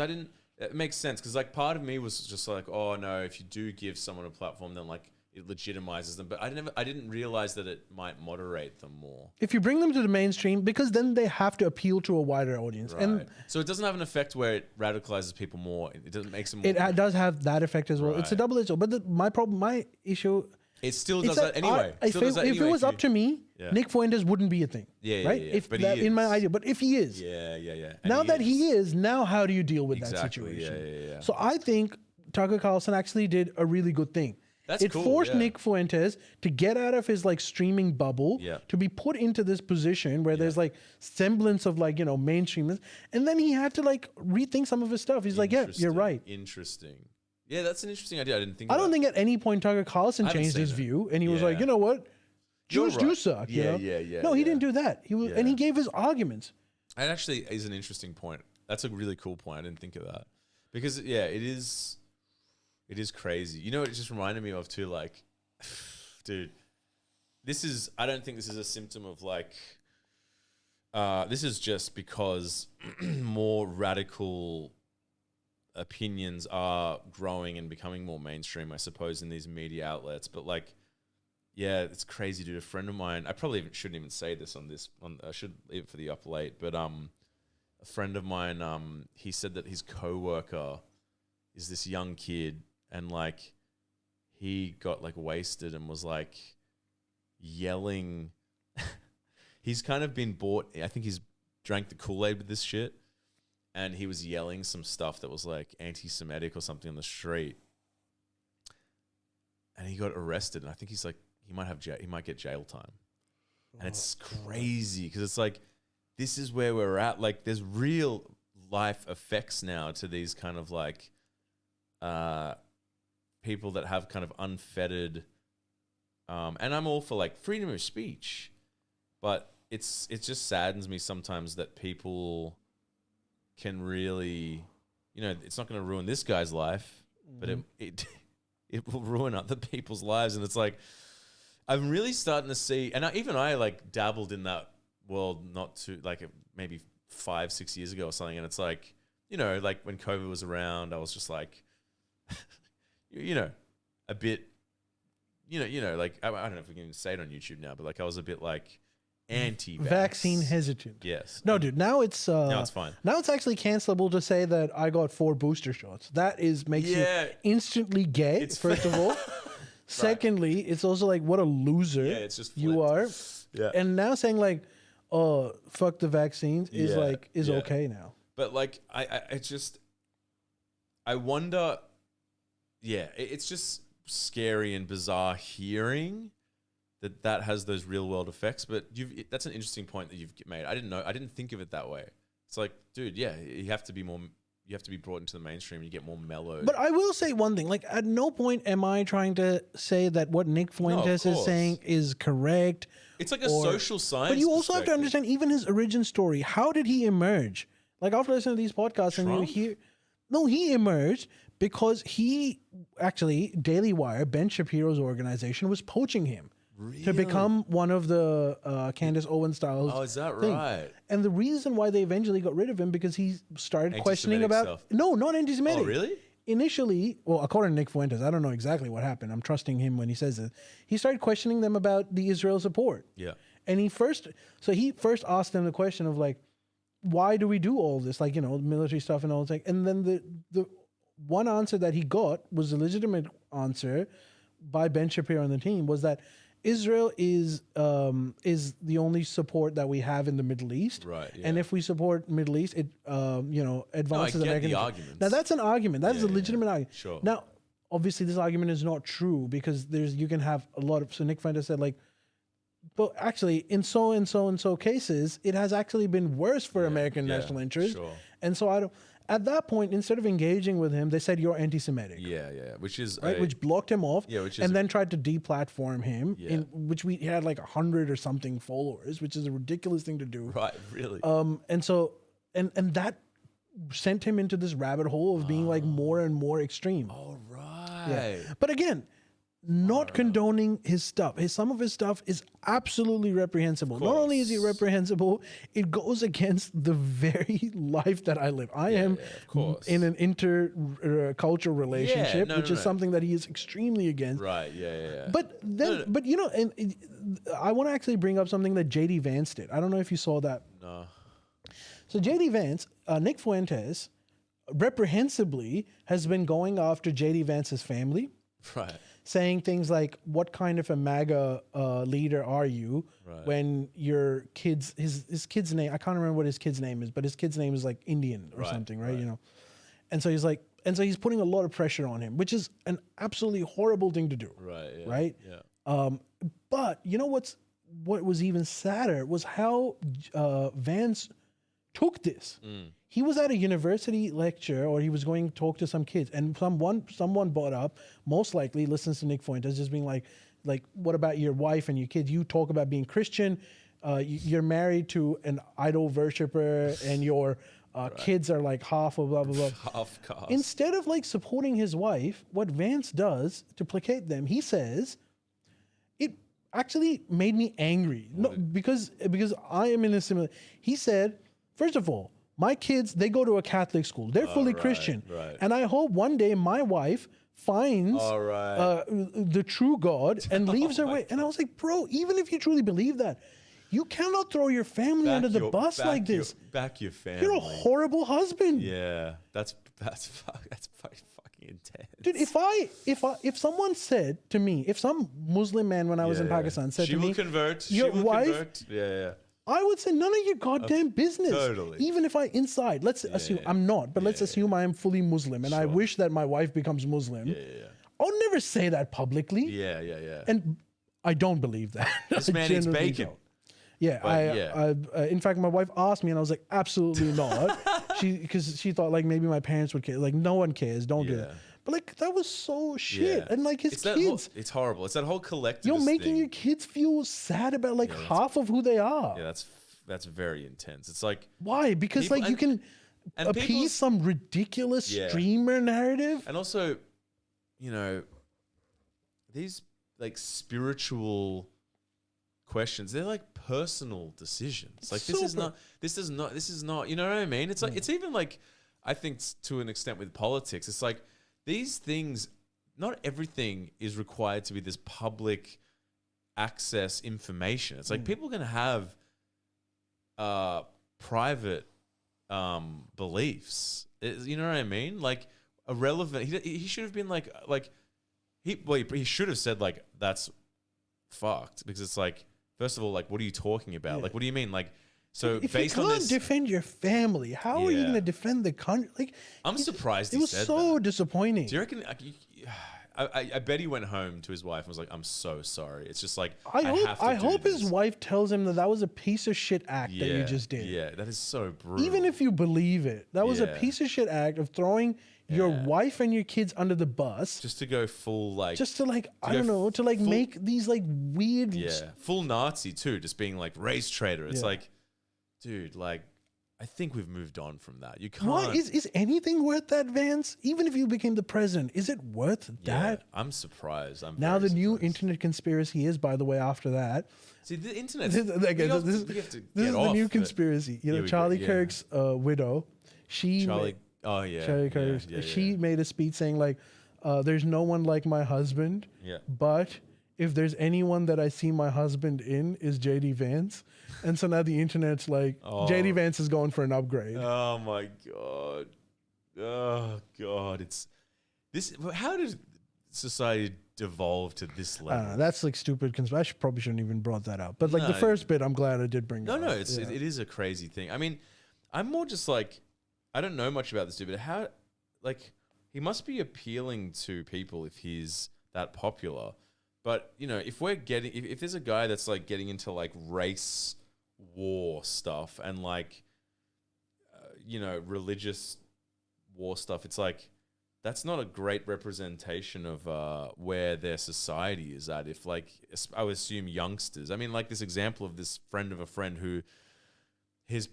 it makes sense. Because, like, part of me was just like, oh, no, if you do give someone a platform, then, like, it legitimizes them. But I didn't realize that it might moderate them more. If you bring them to the mainstream, because then they have to appeal to a wider audience. Right. And so it doesn't have an effect where it radicalizes people more. It doesn't make them more. it does have that effect as well. It's a double-edged sword. But my issue... It still does that anyway. If it was up to me, Nick Fuentes wouldn't be a thing. Right? If But that, in my idea. But if he is. Yeah. And Now that he is, now how do you deal with that situation? Yeah. So I think Tucker Carlson actually did a really good thing. That's it cool, forced Nick Fuentes to get out of his like streaming bubble, to be put into this position where there's like semblance of like, mainstream. And then he had to like rethink some of his stuff. He's like, yeah, you're right. Interesting. Yeah, that's an interesting idea. I don't think at any point Tucker Carlson changed his view and he was like, you know what? Jews do suck. Yeah. No, he didn't do that. And he gave his arguments. That actually is an interesting point. That's a really cool point. I didn't think of that. Because it is crazy. You know what it just reminded me of too? Like, dude, I don't think this is a symptom of like, this is just because more radical opinions are growing and becoming more mainstream, I suppose, in these media outlets. But like, yeah, it's crazy, dude. A friend of mine, I probably shouldn't even say this I should leave it for the up late, but a friend of mine, he said that his coworker is this young kid and like he got like wasted and was like yelling. He's kind of been bought, I think he's drank the Kool-Aid with this shit. and he was yelling some stuff that was like anti-Semitic or something on the street, and he got arrested. And I think he's like, he might get jail time, and it's crazy because it's like, this is where we're at. Like, there's real life effects now to these kind of like people that have kind of unfettered. And I'm all for like freedom of speech, but it just saddens me sometimes that people can really, it's not going to ruin this guy's life, but it will ruin other people's lives. And it's like, I'm really starting to see, and I like dabbled in that world not too, like maybe 5-6 years ago or something. And it's like, like when COVID was around, I was just like, a bit, like, I don't know if we can even say it on YouTube now, but like I was a bit like vaccine hesitant. Yes. No, dude. Now it's fine. Now it's actually cancelable to say that I got 4 booster shots. That makes you instantly gay. First of all. Secondly, it's also like, what a loser it's just you are. Yeah. And now saying like, oh, fuck the vaccines is okay now. But like, I wonder. Yeah, it's just scary and bizarre hearing that has those real world effects. But that's an interesting point that you've made. I didn't think of it that way. It's like, dude, yeah, you have to be brought into the mainstream and you get more mellow. But I will say one thing, like at no point am I trying to say that what Nick Fuentes is saying is correct. It's like a social science. But you also have to understand even his origin story. How did he emerge? Like after listening to these podcasts and you hear, no, he emerged because Daily Wire, Ben Shapiro's organization, was poaching him to become one of the Candace Owens styles. Oh, is that right? And the reason why they eventually got rid of him because he started questioning about stuff. No, not anti-Semitic. Oh, really? Initially, well, according to Nick Fuentes, I don't know exactly what happened. I'm trusting him when he says it. He started questioning them about the Israel support. Yeah. And he first asked them the question of like, why do we do all this? Like, military stuff and all that. And then the one answer that he got was a legitimate answer by Ben Shapiro and the team was that Israel is the only support that we have in the Middle East. Right. Yeah. And if we support Middle East, it advances American. The arguments. Now that's an argument. That is a legitimate argument. Sure. Now, obviously, this argument is not true because you can have a lot of. So Nick Fuentes said like, but actually, in so and so cases, it has actually been worse for American national interest. Sure. And so at that point, instead of engaging with him, they said you're anti-Semitic. Yeah, which is which blocked him off. Yeah, which is and then tried to deplatform him. Yeah. In which he had like 100 or something followers, which is a ridiculous thing to do. Right, really. And so and that sent him into this rabbit hole of being like more and more extreme. Oh, right. Yeah. But again, not condoning his stuff. Some of his stuff is absolutely reprehensible. Not only is it reprehensible, it goes against the very life that I live. I am in an intercultural relationship, which is something that he is extremely against. Right, yeah. But then, but and I want to actually bring up something that JD Vance did. I don't know if you saw that. No. So JD Vance, Nick Fuentes, reprehensibly has been going after JD Vance's family. Right. Saying things like, what kind of a MAGA leader are you when your kids, his kid's name, I can't remember what his kid's name is, but his kid's name is like Indian or something, right? And so he's like, he's putting a lot of pressure on him, which is an absolutely horrible thing to do. Right. Yeah, right? Yeah. But what was even sadder was how Vance took this. He was at a university lecture, or he was going to talk to some kids, and someone brought up, most likely listens to Nick Fuentes, just being like, what about your wife and your kids? You talk about being Christian, you're married to an idol worshiper, and your kids are like half of blah, blah, blah. Half caste. Instead of like supporting his wife, what Vance does to placate them, he says, it actually made me angry. No, because I am in a similar, he said, first of all, my kids, they go to a Catholic school. They're fully Christian. Right. And I hope one day my wife finds the true God and leaves her way. And I was like, bro, even if you truly believe that, you cannot throw your family under the bus like this. Back your family. You're a horrible husband. Yeah, that's fucking intense. Dude, if someone said to me, if some Muslim man when I was in Pakistan said to me, she will convert. your wife, convert. Yeah. I would say none of your goddamn business. Totally. Even if I inside, let's assume I'm not, but let's assume I am fully Muslim and I wish that my wife becomes Muslim. Yeah. I'll never say that publicly. Yeah. And I don't believe that. This man eats bacon. Don't. Yeah, But, in fact, my wife asked me, and I was like, absolutely not. Because she thought like maybe my parents would care. Like, no one cares. Don't do that. But like that was so shit. Yeah. And like his kids, it's horrible. It's that whole collective. you're making your kids feel sad about like half of who they are. Yeah, that's very intense. It's like why? Because people- like you can and appease people's- some ridiculous streamer narrative. and also, these like spiritual questions, they're like personal decisions. Like this is not, you know what I mean? It's like, it's even like, I think to an extent with politics, it's like these things, not everything is required to be this public access information. It's like people can have private beliefs. You know what I mean? Like irrelevant. He should have been like he should have said like that's fucked, because it's like, first of all, like what are you talking about? Yeah. Like what do you mean? Like, so If based you on can't this, defend your family, how are you Yeah. going to defend the country? Like, I'm surprised it he was said so that. disappointing. Do you reckon? I bet he went home to his wife and was like, "I'm so sorry." It's just like I have to hope do his this. wife tells him that was a piece of shit act that you just did. Yeah, that is so brutal. Even if you believe it, that was a Yeah. piece of shit act of throwing your wife and your kids under the bus, just to go full like, just to like I go don't know, to like full- make these like weird. full Nazi too, just being like race traitor. It's Yeah. like, dude, like I think we've moved on from that. You can't. What is anything worth that, Vance? Even if you became the president, is it worth that? I'm surprised. Now the very new surprised. internet conspiracy is, by the way, after that. See, the internet. This is the new conspiracy. You know, Here we go, Charlie yeah. Kirk's widow, Charlie. Oh yeah. Charlie yeah, Kirk, yeah, she yeah. made a speech saying like, "There's no one like my husband, Yeah. but if there's anyone that I see my husband in is JD Vance." And so now the internet's like, JD Vance is going for an upgrade. Oh my god. Oh god. It's this. How did society devolve to this I level? don't know, that's like stupid conspiracy. I probably shouldn't even brought that up. But like the No. first bit, I'm glad I did bring No, it no, up. it Yeah. is a crazy thing. I mean, I'm more just like, I don't know much about this dude, but how, like, he must be appealing to people if he's that popular. But, you know, if there's a guy that's like getting into like race war stuff and like, religious war stuff, it's like, that's not a great representation of where their society is at. If like, I would assume youngsters, I mean, like this example of this friend of a friend who has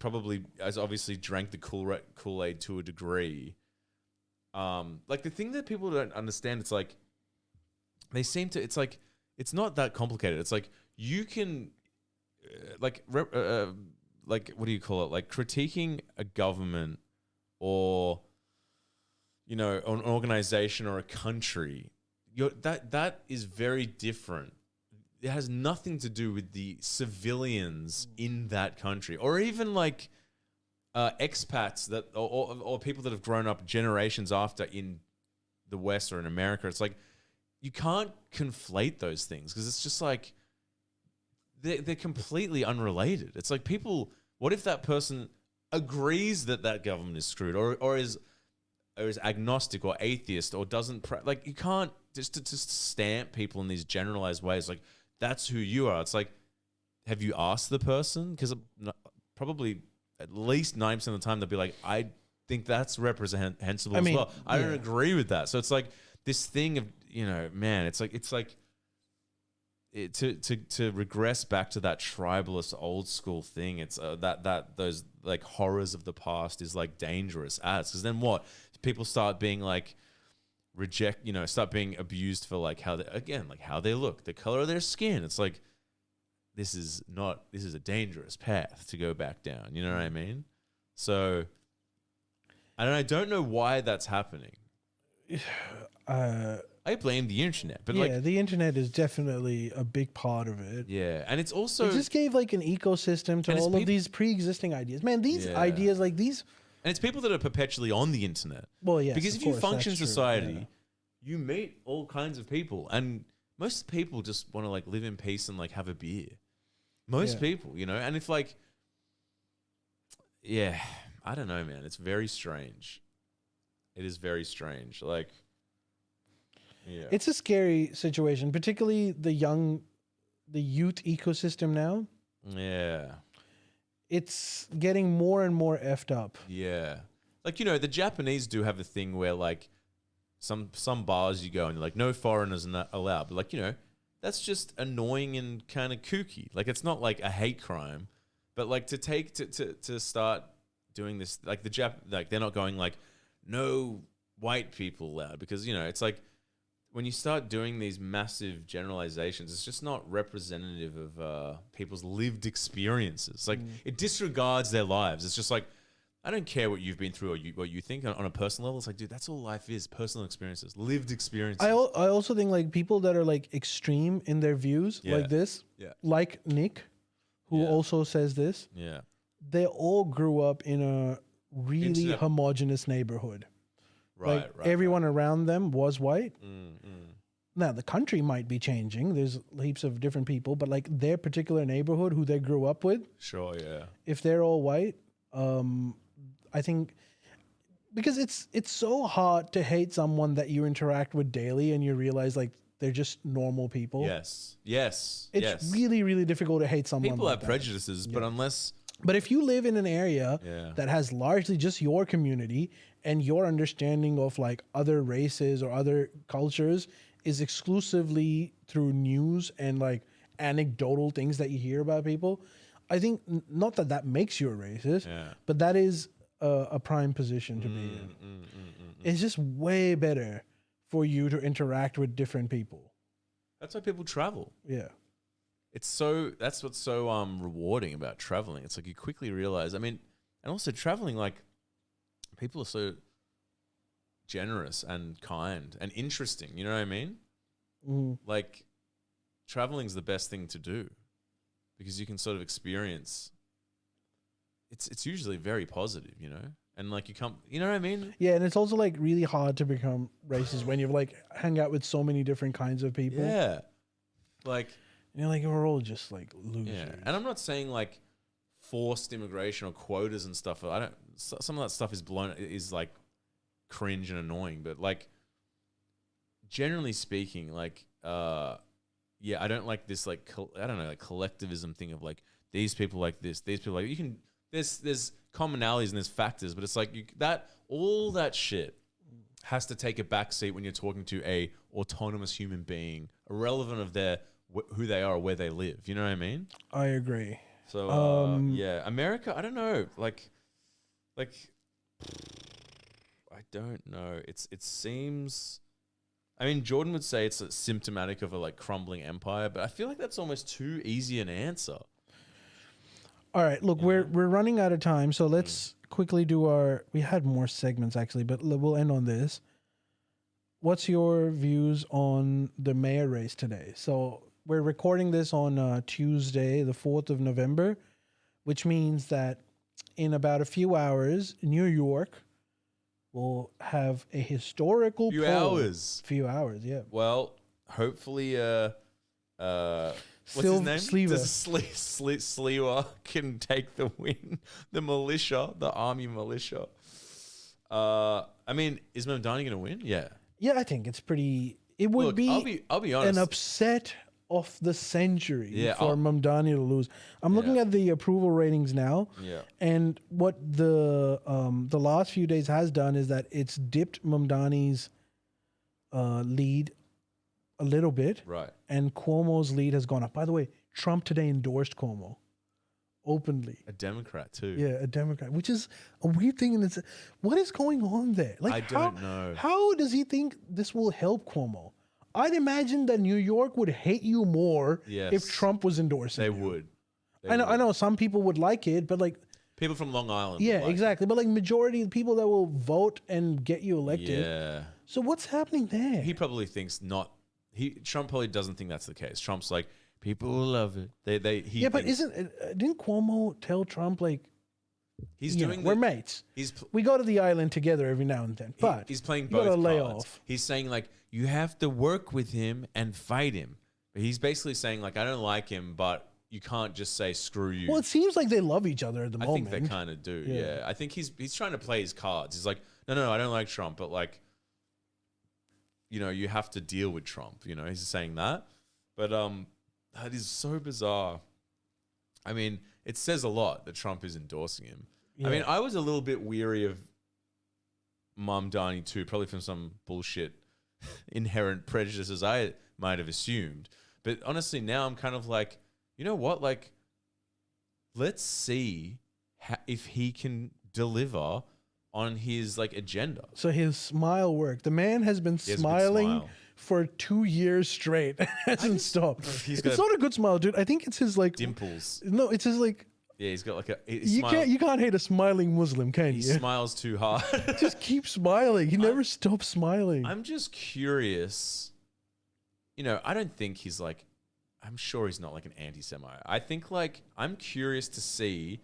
obviously drank the Kool-Aid to a degree. Like the thing that people don't understand, it's like, it's like, it's not that complicated. It's like, you can, like, what do you call it? Like critiquing a government or, an organization or a country, that is very different. It has nothing to do with the civilians in that country, or even like expats that, or people that have grown up generations after in the West or in America. It's like, you can't conflate those things because it's just like they're completely unrelated. It's like what if that person agrees that government is screwed, or is agnostic or atheist, or doesn't like, you can't just stamp people in these generalized ways. Like, that's who you are. It's like, have you asked the person? Because probably at least 9% of the time they'll be like, I think that's reprehensible as well. I don't agree with that. So it's like this thing of, man, it's like to regress back to that tribalist old school thing. It's those like horrors of the past is like dangerous because then what? People start being like start being abused for like how they look, the color of their skin. It's like, this is a dangerous path to go back down. You know what I mean? So, I don't know why that's happening. I blame the internet, but the internet is definitely a big part of it. Yeah, and it's also, It just gave like an ecosystem to And it's all of these pre-existing ideas. Man, these ideas like these. and it's people that are perpetually on the internet. Well, yes, because of if you course, function in that's true, society, yeah. you meet all kinds of people, and most people just want to like live in peace and like have a beer. Most Yeah. people, you know, and if like, yeah, I don't know, man. It's very strange. It is very strange. Like, yeah. It's a scary situation, particularly the youth ecosystem now. Yeah. It's getting more and more effed up. Yeah. Like, you know, the Japanese do have a thing where like some bars you go and you're like, no foreigners not allowed. But like, you know, that's just annoying and kind of kooky. Like, it's not like a hate crime, but like to start doing this, like like they're not going like, no white people allowed, because, you know, it's like when you start doing these massive generalizations, it's just not representative of people's lived experiences. Like, it disregards their lives. It's just like, I don't care what you've been through or what you think on a personal level. It's like, dude, that's all life is: personal experiences, lived experiences. I also think like people that are like extreme in their views, like this, like Nick, who also says this. Yeah. They all grew up in a really homogenous neighborhood. Right, everyone around them was white. Now the country might be changing. There's heaps of different people, but like their particular neighborhood, who they grew up with, Sure, yeah. if they're all white, I think because it's so hard to hate someone that you interact with daily and you realize like they're just normal people. Yes. It's really, really difficult to hate someone. People like have that. prejudices, but unless... But if you live in an area that has largely just your community and your understanding of like other races or other cultures is exclusively through news and like anecdotal things that you hear about people, I think not that that makes you a racist, but that is a prime position to be in. It's just way better for you to interact with different people. That's why people travel. Yeah. That's what's so rewarding about traveling. It's like you quickly realize, I mean, and also traveling, like, people are so generous and kind and interesting, you know what I mean? Like, traveling's the best thing to do because you can sort of experience, it's usually very positive, you know? And like you know what I mean? Yeah, and it's also like really hard to become racist when you've like hang out with so many different kinds of people. Yeah. Like, and you're like, we're all just like losers. yeah. And I'm not saying like forced immigration or quotas and stuff. Some of that stuff is like cringe and annoying, but like generally speaking, like, yeah, I don't like this, like, I don't know, like collectivism thing of like these people like this, these people like, there's commonalities and there's factors, but it's like all that shit has to take a backseat when you're talking to a autonomous human being, irrelevant of who they are or where they live. You know what I mean? I agree. So yeah, America, I don't know, like I don't know. It seems. I mean, Jordan would say it's symptomatic of a like crumbling empire, but I feel like that's almost too easy an answer. All right, look, we're running out of time, so let's quickly do we had more segments actually, but we'll end on this. What's your views on the mayor race today? So we're recording this on Tuesday, the 4th of November, which means that in about a few hours, New York will have a historical Few poll. hours. Few hours, yeah. Well, hopefully, what's his name? Sleever. Sleever can take the win. The militia, the army militia. I mean, is Mamdani going to win? Yeah. Yeah, I think it's pretty. It would be. I'll be honest. An upset of the century for I'll- Mamdani to lose. I'm looking at the approval ratings now, and what the last few days has done is that it's dipped Mamdani's lead a little bit, Right. and Cuomo's lead has gone up. By the way, Trump today endorsed Cuomo openly. A Democrat too. Yeah, a Democrat, which is a weird thing. And it's what is going on there? Like, I don't know. How does he think this will help Cuomo? I'd imagine that New York would hate you more if Trump was endorsing. They you. would. I know some people would like it, but like People from Long Island. yeah, would like exactly. But like majority of the people that will vote and get you it. elected. Yeah. So what's happening there? He probably thinks not. Trump probably doesn't think that's the case. Trump's like, people will love it. But didn't Cuomo tell Trump like he's doing we're mates. We go to the island together every now and then. But he's playing you both gotta cards. lay off. He's saying like you have to work with him and fight him. But he's basically saying like I don't like him, but you can't just say screw you. Well, it seems like they love each other at the I moment. think they kind of do. Yeah. I think he's trying to play his cards. He's like, no, I don't like Trump, but like, you know, you have to deal with Trump. You know, he's saying that. But that is so bizarre. I mean, it says a lot that Trump is endorsing him. Yeah. I mean, I was a little bit weary of Mamdani too, probably from some bullshit inherent prejudices I might have assumed. But honestly, now I'm kind of like, you know what? Like, let's see if he can deliver on his like agenda. So his smile worked. The man has been He has a good smiling smile. for 2 years straight. It hasn't stopped. He's It's got not a good smile, dude. I think it's his like dimples. No, it's his like Yeah, he's got like a. you can't hate a smiling Muslim, can He you? smiles too hard. Just keep smiling. He never stops smiling. I'm just curious. You know, I don't think he's like. I'm sure he's not like an anti-Semite. I think like I'm curious to see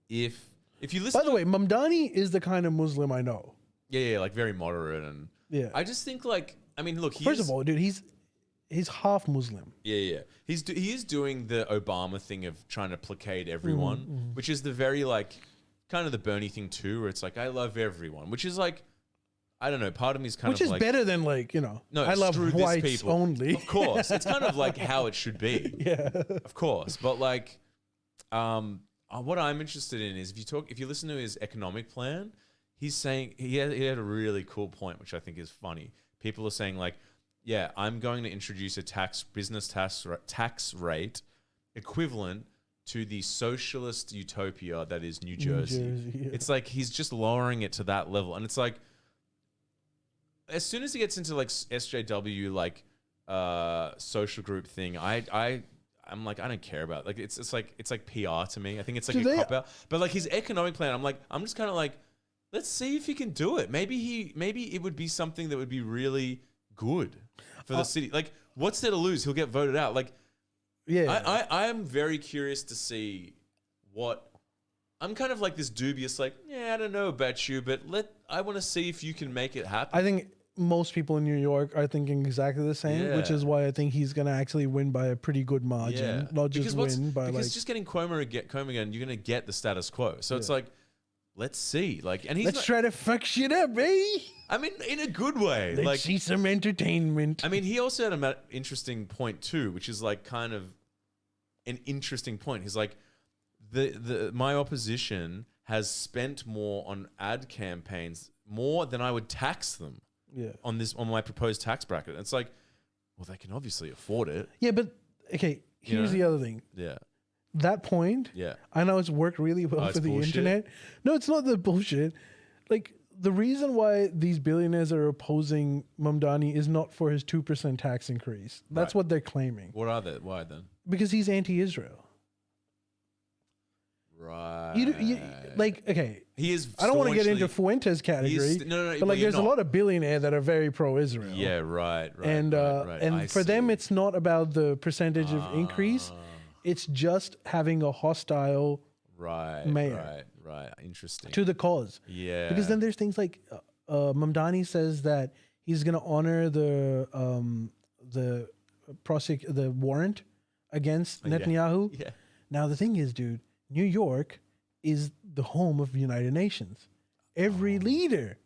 if you listen. By the way, Mamdani is the kind of Muslim I know. Yeah, like very moderate and. Yeah. I just think like I mean, look. First of all, dude, he's half Muslim. Yeah. He is doing the Obama thing of trying to placate everyone, which is the very like kind of the Bernie thing too, where it's like I love everyone, which is like I don't know. Part of me is kind Which of is like better than like, you know, no, I love screw this whites people. only. Of course, it's kind of like how it should be. Yeah. Of course, but like, what I'm interested in is if you listen to his economic plan, he's saying he had a really cool point, which I think is funny. People are saying like, yeah, I'm going to introduce a business tax rate equivalent to the socialist utopia that is New Jersey. Yeah. It's like he's just lowering it to that level, and it's like as soon as he gets into like SJW like social group thing, I'm like I don't care about it. Like it's like PR to me. I think it's like a cop out. But like his economic plan, I'm just kind of like let's see if he can do it. Maybe it would be something that would be really good for the city. Like what's there to lose? He'll get voted out. Like Yeah. I am very curious to see what. I'm kind of like this dubious, like, yeah, I don't know about you, but I want to see if you can make it happen. I think most people in New York are thinking exactly the same, which is why I think he's going to actually win by a pretty good margin, not just win by because like. just getting Cuomo again, you're going to get the status quo. So it's like, let's see, like, and he's Let's try to fuck shit up, eh? I mean, in a good way. Let's like, see some entertainment. I mean, he also had an interesting point too, which is like kind of an interesting point. He's like, my opposition has spent more on ad campaigns more than I would tax them. Yeah. On my proposed tax bracket. And it's like, well, they can obviously afford it. Yeah, but okay, here's the other thing. Yeah. That point, I know it's worked really well for the internet. No, it's not the bullshit. Like the reason why these billionaires are opposing Mamdani is not for his 2% tax increase. That's what they're claiming. What are they? Why then? Because he's anti-Israel. Right. You like okay. He is. I don't want to get into Fuentes category. No, but like, there's a lot of billionaires that are very pro-Israel. Yeah, right. And for them, it's not about the percentage of increase. It's just having a hostile mayor. Right. Interesting. To the cause. Yeah. Because then there's things like Mamdani says that he's going to honor the warrant against Netanyahu. Yeah. Now the thing is, dude, New York is the home of the United Nations. Every leader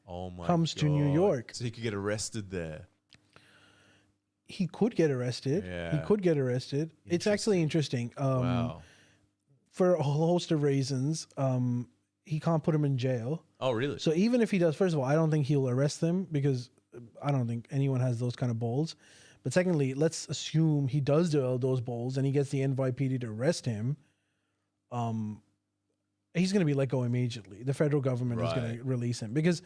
comes to New York. So he could get arrested there. He could get arrested. Yeah. He could get arrested. It's actually interesting. Wow. For a whole host of reasons, he can't put him in jail. Oh, really? So even if he does, first of all, I don't think he'll arrest them because I don't think anyone has those kind of balls. But secondly, let's assume he does do those balls and he gets the NYPD to arrest him. He's going to be let go immediately. The federal government is going to release him because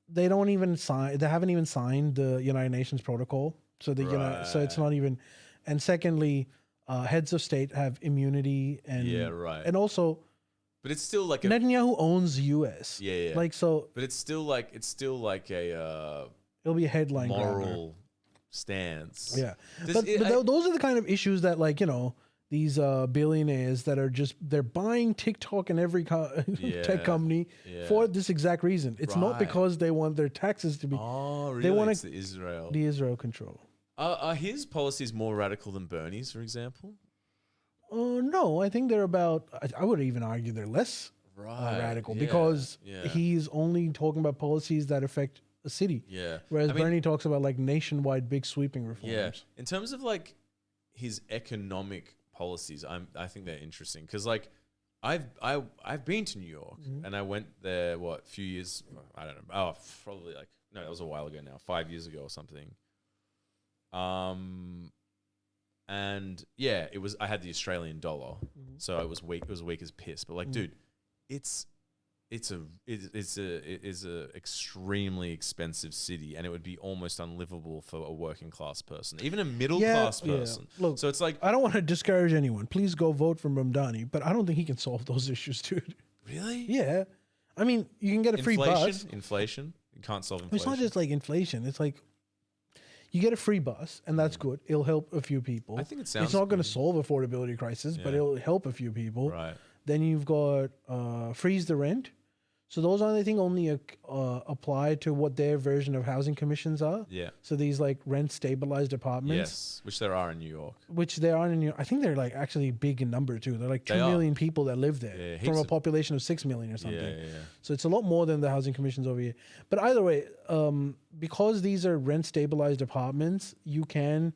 they haven't even signed the United Nations protocol. So so it's not even. And secondly, heads of state have immunity and and also, but it's still like Netanyahu owns U.S. Yeah. Like so, but it's still like a it'll be a headline moral stance. Yeah, but those are the kind of issues that like these billionaires that are they're buying TikTok and every tech company for this exact reason. It's not because they want their taxes to be. Oh, really? They want the Israel. The Israel control. Are his policies more radical than Bernie's, for example? No, I think they're about. I would even argue they're less radical because he's only talking about policies that affect a city. Yeah. Whereas Bernie talks about like nationwide big sweeping reforms. Yeah. In terms of like his economic policies, I think they're interesting because like I've been to New York and I went there a few years, I don't know, probably like no, that was a while ago now, 5 years ago or something. And yeah, I had the Australian dollar, so it was weak as piss. But like, dude, it's a extremely expensive city, and it would be almost unlivable for a working class person, even a middle class person. Look, so it's like, I don't want to discourage anyone. Please go vote for Mamdani, but I don't think he can solve those issues, dude. Really? Yeah, I mean, you can get a free bus. Inflation. You can't solve inflation. It's not just like inflation. It's like you get a free bus, and that's good. It'll help a few people. I think it sounds. It's not going to solve affordability crisis, but it'll help a few people. Right. Then you've got freeze the rent. So those I think only apply to what their version of housing commissions are. Yeah. So these like rent stabilized apartments. Yes, which there are in New York. Which there are in New York. I think they're like actually big in number too. They're like 2 million people that live there from a population of 6 million or something. Yeah. So it's a lot more than the housing commissions over here. But either way, because these are rent stabilized apartments, you can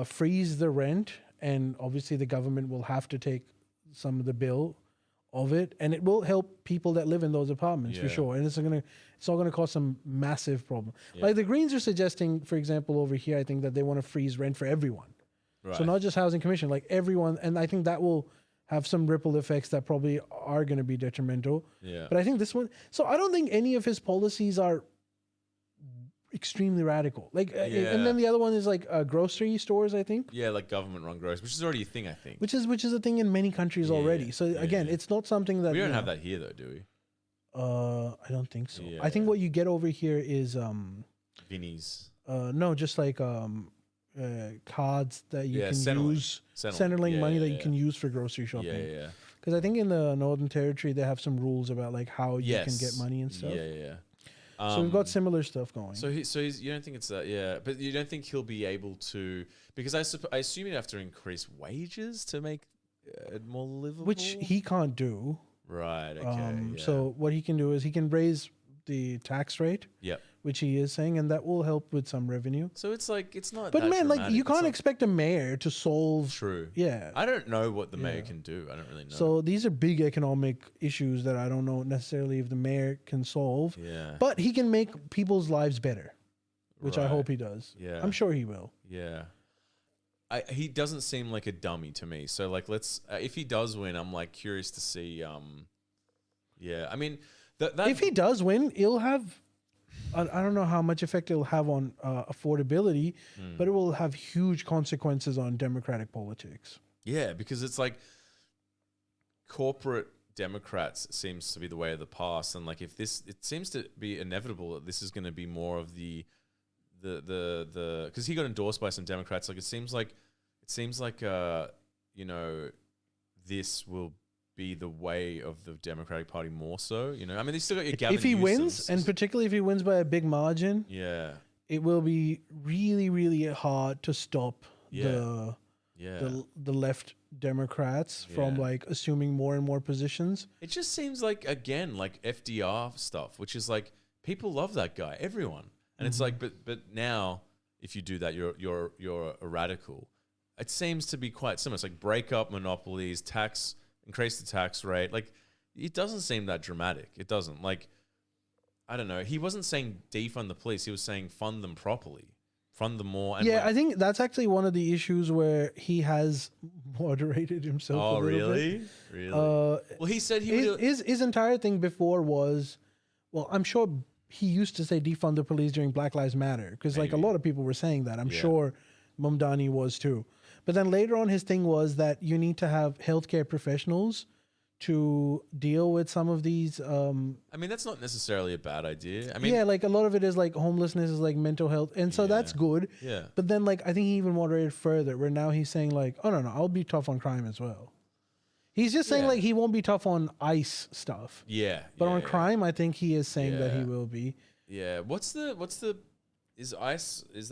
freeze the rent, and obviously the government will have to take some of the bill of it, and it will help people that live in those apartments for sure. And it's all gonna cause some massive problem. Like the Greens are suggesting, for example, over here, I think that they want to freeze rent for everyone. Right. So not just housing commission, like everyone, and I think that will have some ripple effects that probably are going to be detrimental. Yeah. But I think this one, so I don't think any of his policies are extremely radical. Like, and then the other one is like grocery stores, I think. Yeah, like government-run grocery, which is already a thing, I think. Which is a thing in many countries already. So again, it's not something that we don't have that here, though, do we? I don't think so. I think what you get over here is Vinnie's. No, just like cards that you can Centrelink. use, Centrelink money that you can use for grocery shopping. Yeah. Because I think in the Northern Territory they have some rules about like how you can get money and stuff. Yeah. So we've got similar stuff going. So he's you don't think it's that? But you don't think he'll be able to, because I assume he'd have to increase wages to make it more livable, which he can't do. Right. Okay. So what he can do is he can raise the tax rate. Yep. Which he is saying, and that will help with some revenue. So it's like it's not. But that man, dramatic. like you can't expect a mayor to solve. True. Yeah. I don't know what the mayor can do. I don't really know. So these are big economic issues that I don't know necessarily if the mayor can solve. Yeah. But he can make people's lives better, which I hope he does. Yeah. I'm sure he will. Yeah. He doesn't seem like a dummy to me. So like, let's if he does win, I'm like curious to see. Yeah. I mean, if he does win, he'll have. I don't know how much effect it'll have on affordability, but it will have huge consequences on democratic politics. Yeah, because it's like corporate Democrats seems to be the way of the past, and like it seems to be inevitable that this is going to be more of the because he got endorsed by some Democrats. Like it seems like this will be the way of the Democratic Party more so, I mean, they still got your Gavin if he Newsom. wins, and particularly if he wins by a big margin, it will be really, really hard to stop the left Democrats from like assuming more and more positions. It just seems like, again, like FDR stuff, which is like people love that guy, everyone, and it's like, but now if you do that, you're a radical. It seems to be quite similar. It's like break up monopolies, increase the tax rate. Like, it doesn't seem that dramatic. It doesn't. Like, I don't know. He wasn't saying defund the police. He was saying fund them properly. Fund them more. And I think that's actually one of the issues where he has moderated himself a little bit. Really? Well, he said his entire thing before was, well, I'm sure he used to say defund the police during Black Lives Matter, because like a lot of people were saying that. I'm sure Mamdani was too. But then later on, his thing was that you need to have healthcare professionals to deal with some of these. I mean, that's not necessarily a bad idea. I mean, like a lot of it is like homelessness is like mental health. And so that's good. Yeah. But then like, I think he even moderated further where now he's saying like, oh, no, I'll be tough on crime as well. He's just saying like he won't be tough on ICE stuff. Yeah. But on crime, I think he is saying that he will be. Yeah. Is ICE, is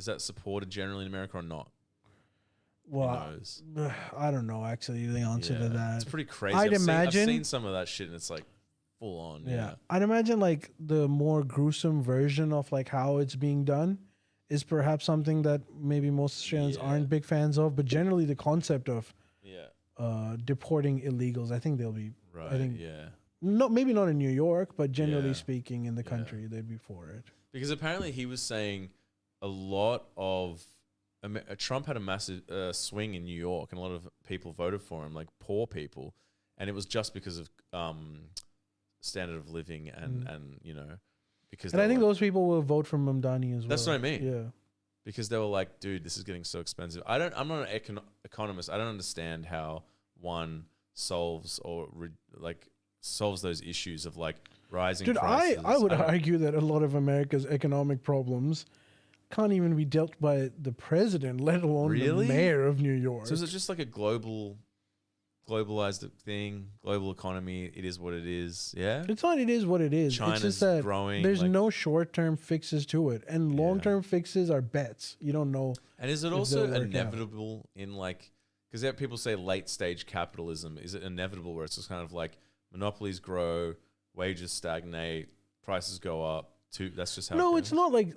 that supported generally in America or not? Well, knows? I don't know actually the answer to that. It's pretty crazy. I'd I've imagine. seen some of that shit, and it's like full on. Yeah. I'd imagine like the more gruesome version of like how it's being done is perhaps something that maybe most Australians aren't big fans of, but generally the concept of deporting illegals, I think they'll be. Right. I think yeah. maybe not in New York, but generally speaking in the country, they'd be for it. Because apparently he was saying a lot of Trump had a massive swing in New York, and a lot of people voted for him, like poor people, and it was just because of standard of living and you know, because and I think those people will vote for Mamdani as well. That's what I mean. Yeah, because they were like, dude, this is getting so expensive. I'm not an economist. I don't understand how one solves solves those issues of like rising dude, prices. I would argue that a lot of America's economic problems can't even be dealt by the president, let alone the mayor of New York. So is it just like a globalized thing, global economy? It is what it is. Yeah. It's not. It is what it is. China's it's just that growing. There's no short-term fixes to it, and long-term fixes are bets. You don't know. And is it also inevitable in like, because people say late-stage capitalism? Is it inevitable where it's just kind of like monopolies grow, wages stagnate, prices go up? That's just how. No, it's not like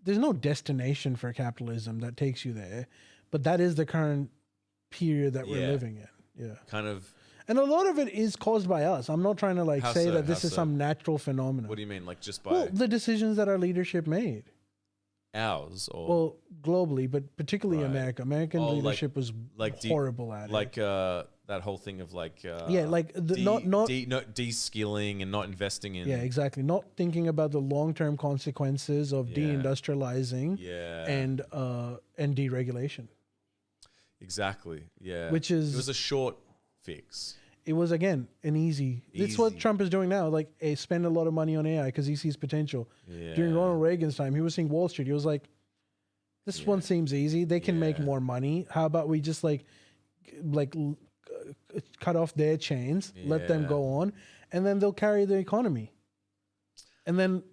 there's no destination for capitalism that takes you there, but that is the current period that we're living in. Yeah. Kind of. And a lot of it is caused by us. I'm not trying to like say that this is some natural phenomenon. What do you mean? Like just by the decisions that our leadership made. Ours or well, globally, but particularly America. American leadership was like horrible at it. Like that whole thing of like like not de-skilling and not investing in exactly, not thinking about the long-term consequences of deindustrializing and deregulation. Exactly. Yeah. Which is, it was a short fix. It was again an easy. It's what Trump is doing now. Like spend a lot of money on AI because he sees potential. Yeah. During Ronald Reagan's time, he was seeing Wall Street. He was like, "This one seems easy. They can make more money. How about we just like cut off their chains, let them go on, and then they'll carry the economy." And then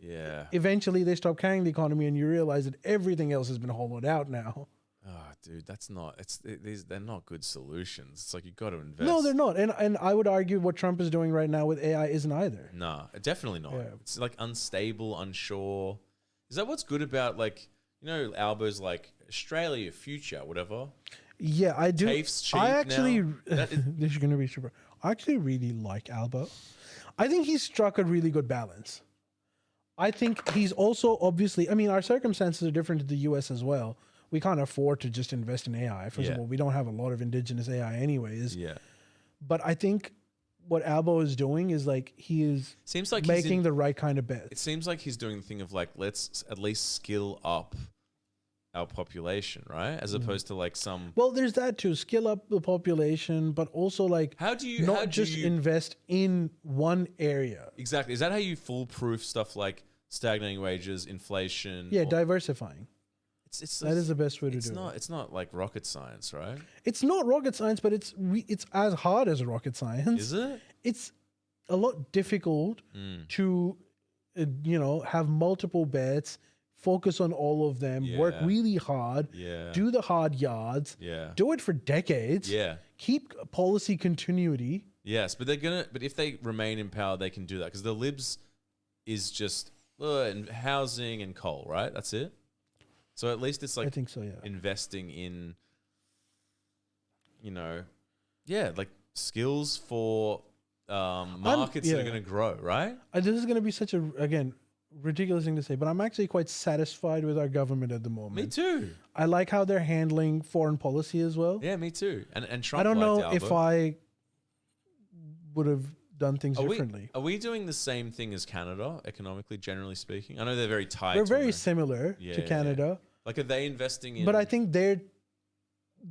eventually they stop carrying the economy, and you realize that everything else has been hollowed out now. Oh, dude, that's not. They're not good solutions. It's like you got to invest. No, they're not. And I would argue what Trump is doing right now with AI isn't either. Nah, definitely not. Yeah. It's like unstable, unsure. Is that what's good about like Albo's like Australia future, whatever? Yeah, I do. TAFE's cheap I actually this is going to be super. I actually really like Albo. I think he's struck a really good balance. I think he's also obviously. I mean, our circumstances are different to the U.S. as well. We can't afford to just invest in AI. First of all, we don't have a lot of indigenous AI anyways. Yeah. But I think what Albo is doing is like he is making the right kind of bets. It seems like he's doing the thing of like, let's at least skill up our population, right? As opposed to like some... Well, there's that too. Skill up the population, but also like not just invest in one area. Exactly. Is that how you foolproof stuff like stagnating wages, inflation? Yeah, diversifying. That is the best way to do it. It's not like rocket science, right? It's not rocket science, but it's as hard as rocket science. Is it? It's a lot difficult to, have multiple bets, focus on all of them, work really hard, do the hard yards, do it for decades, keep policy continuity. Yes, but but if they remain in power, they can do that because the Libs is just housing and coal, right? That's it. So at least it's like I think so, investing in, like skills for markets that are going to grow, right? This is going to be such a, again, ridiculous thing to say, but I'm actually quite satisfied with our government at the moment. Me too. I like how they're handling foreign policy as well. Yeah, me too. And Trump. I don't know if I would have done things differently. Are we doing the same thing as Canada, economically, generally speaking? I know they're very tied. We're very similar to Canada. Like, are they investing in... But I think they're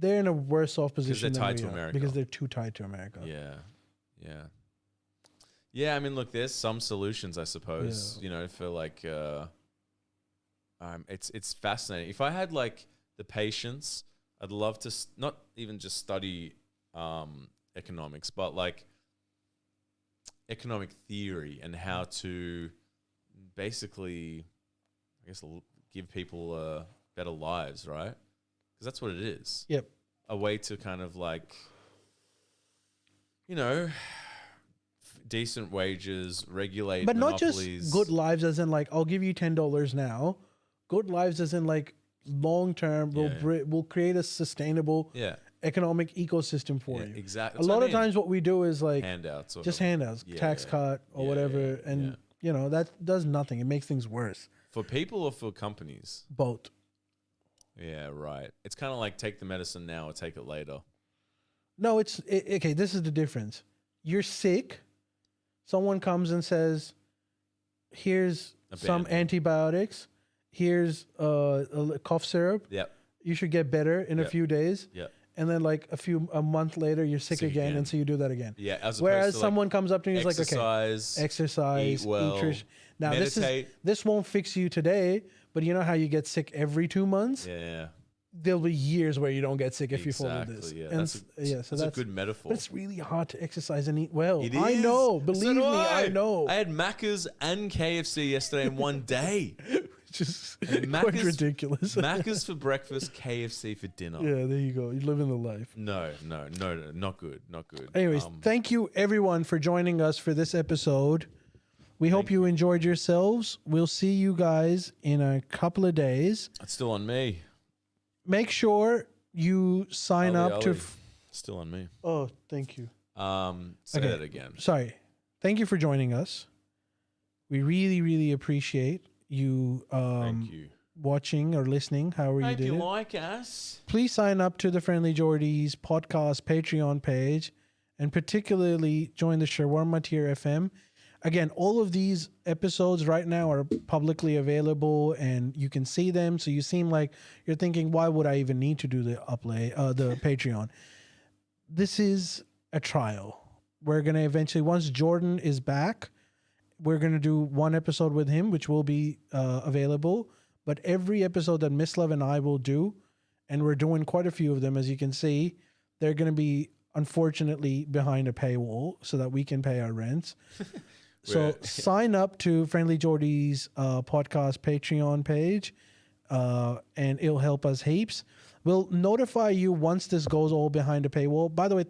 in a worse off position than we are because they're too tied to America. Yeah, I mean, look, there's some solutions, I suppose, for like... it's fascinating. If I had, like, the patience, I'd love to not even just study economics, but, like, economic theory and how to basically, I guess, give people better lives, right? because that's what it is. Yep. A way to kind of like, you know, decent wages, regulate But not monopolies. just good lives as in like, I'll give you $10 now. Good lives as in like long term will create a sustainable economic ecosystem for you. Exactly. A lot of times what we do is like handouts, just handouts, tax cut or whatever. And you know, that does nothing. It makes things worse. For people or for companies? Both. Yeah, right. It's kind of like take the medicine now or take it later. No, okay. This is the difference. You're sick. Someone comes and says, here's some antibiotics. Here's a cough syrup. Yep. You should get better in a few days. Yep. And then like a month later, you're sick again. And so you do that again. Yeah. Whereas someone comes up to you and is like, okay, exercise, eat well, now meditate. this won't fix you today, but you know how you get sick every 2 months? Yeah. There'll be years where you don't get sick if you follow this. Yeah. And That's a good metaphor. But it's really hard to exercise and eat well. It I is. know. Believe me, I know. I had Macca's and KFC yesterday in one day. Just quite ridiculous. Macca's for breakfast, KFC for dinner. Yeah, there you go. You're living the life. No, not good. Not good. Anyways, thank you everyone for joining us for this episode. We hope you enjoyed yourselves. We'll see you guys in a couple of days. It's still on me. Make sure you sign up to... Still on me. Oh, thank you. Say that again. Sorry. Thank you for joining us. We really, really appreciate you, thank you watching or listening, however you did it. If you like us, please sign up to the Friendly Geordies podcast Patreon page, and particularly join the Shawarma Tier FM. Again, all of these episodes right now are publicly available, and you can see them. So you seem like you're thinking, why would I even need to do the the Patreon? This is a trial. We're gonna eventually, once Jordan is back, we're going to do one episode with him, which will be available. But every episode that Miss Love and I will do, and we're doing quite a few of them, as you can see, they're going to be, unfortunately, behind a paywall so that we can pay our rents. So sign up to Friendly Geordie's podcast Patreon page, and it'll help us heaps. We'll notify you once this goes all behind a paywall. By the way,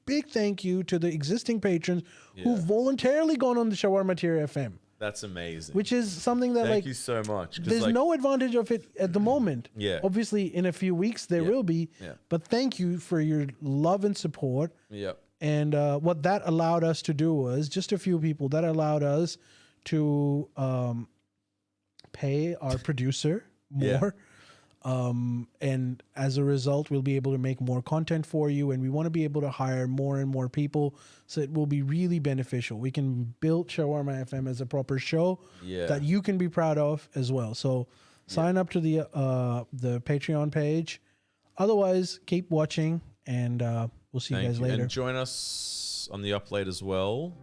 big thank you to the existing patrons who've voluntarily gone on the Shawarma Tier FM. That's amazing. Which is something that thank you so much. There's no advantage of it at the moment. Yeah. Obviously, in a few weeks there will be. Yeah. But thank you for your love and support. Yep. And what that allowed us to do was, just a few people, that allowed us to pay our producer more. And as a result, we'll be able to make more content for you, and we want to be able to hire more and more people, so it will be really beneficial. We can build Shawarma FM as a proper show that you can be proud of as well. So sign up to the Patreon page. Otherwise, keep watching, and we'll see you guys later. And join us on the Up Late as well.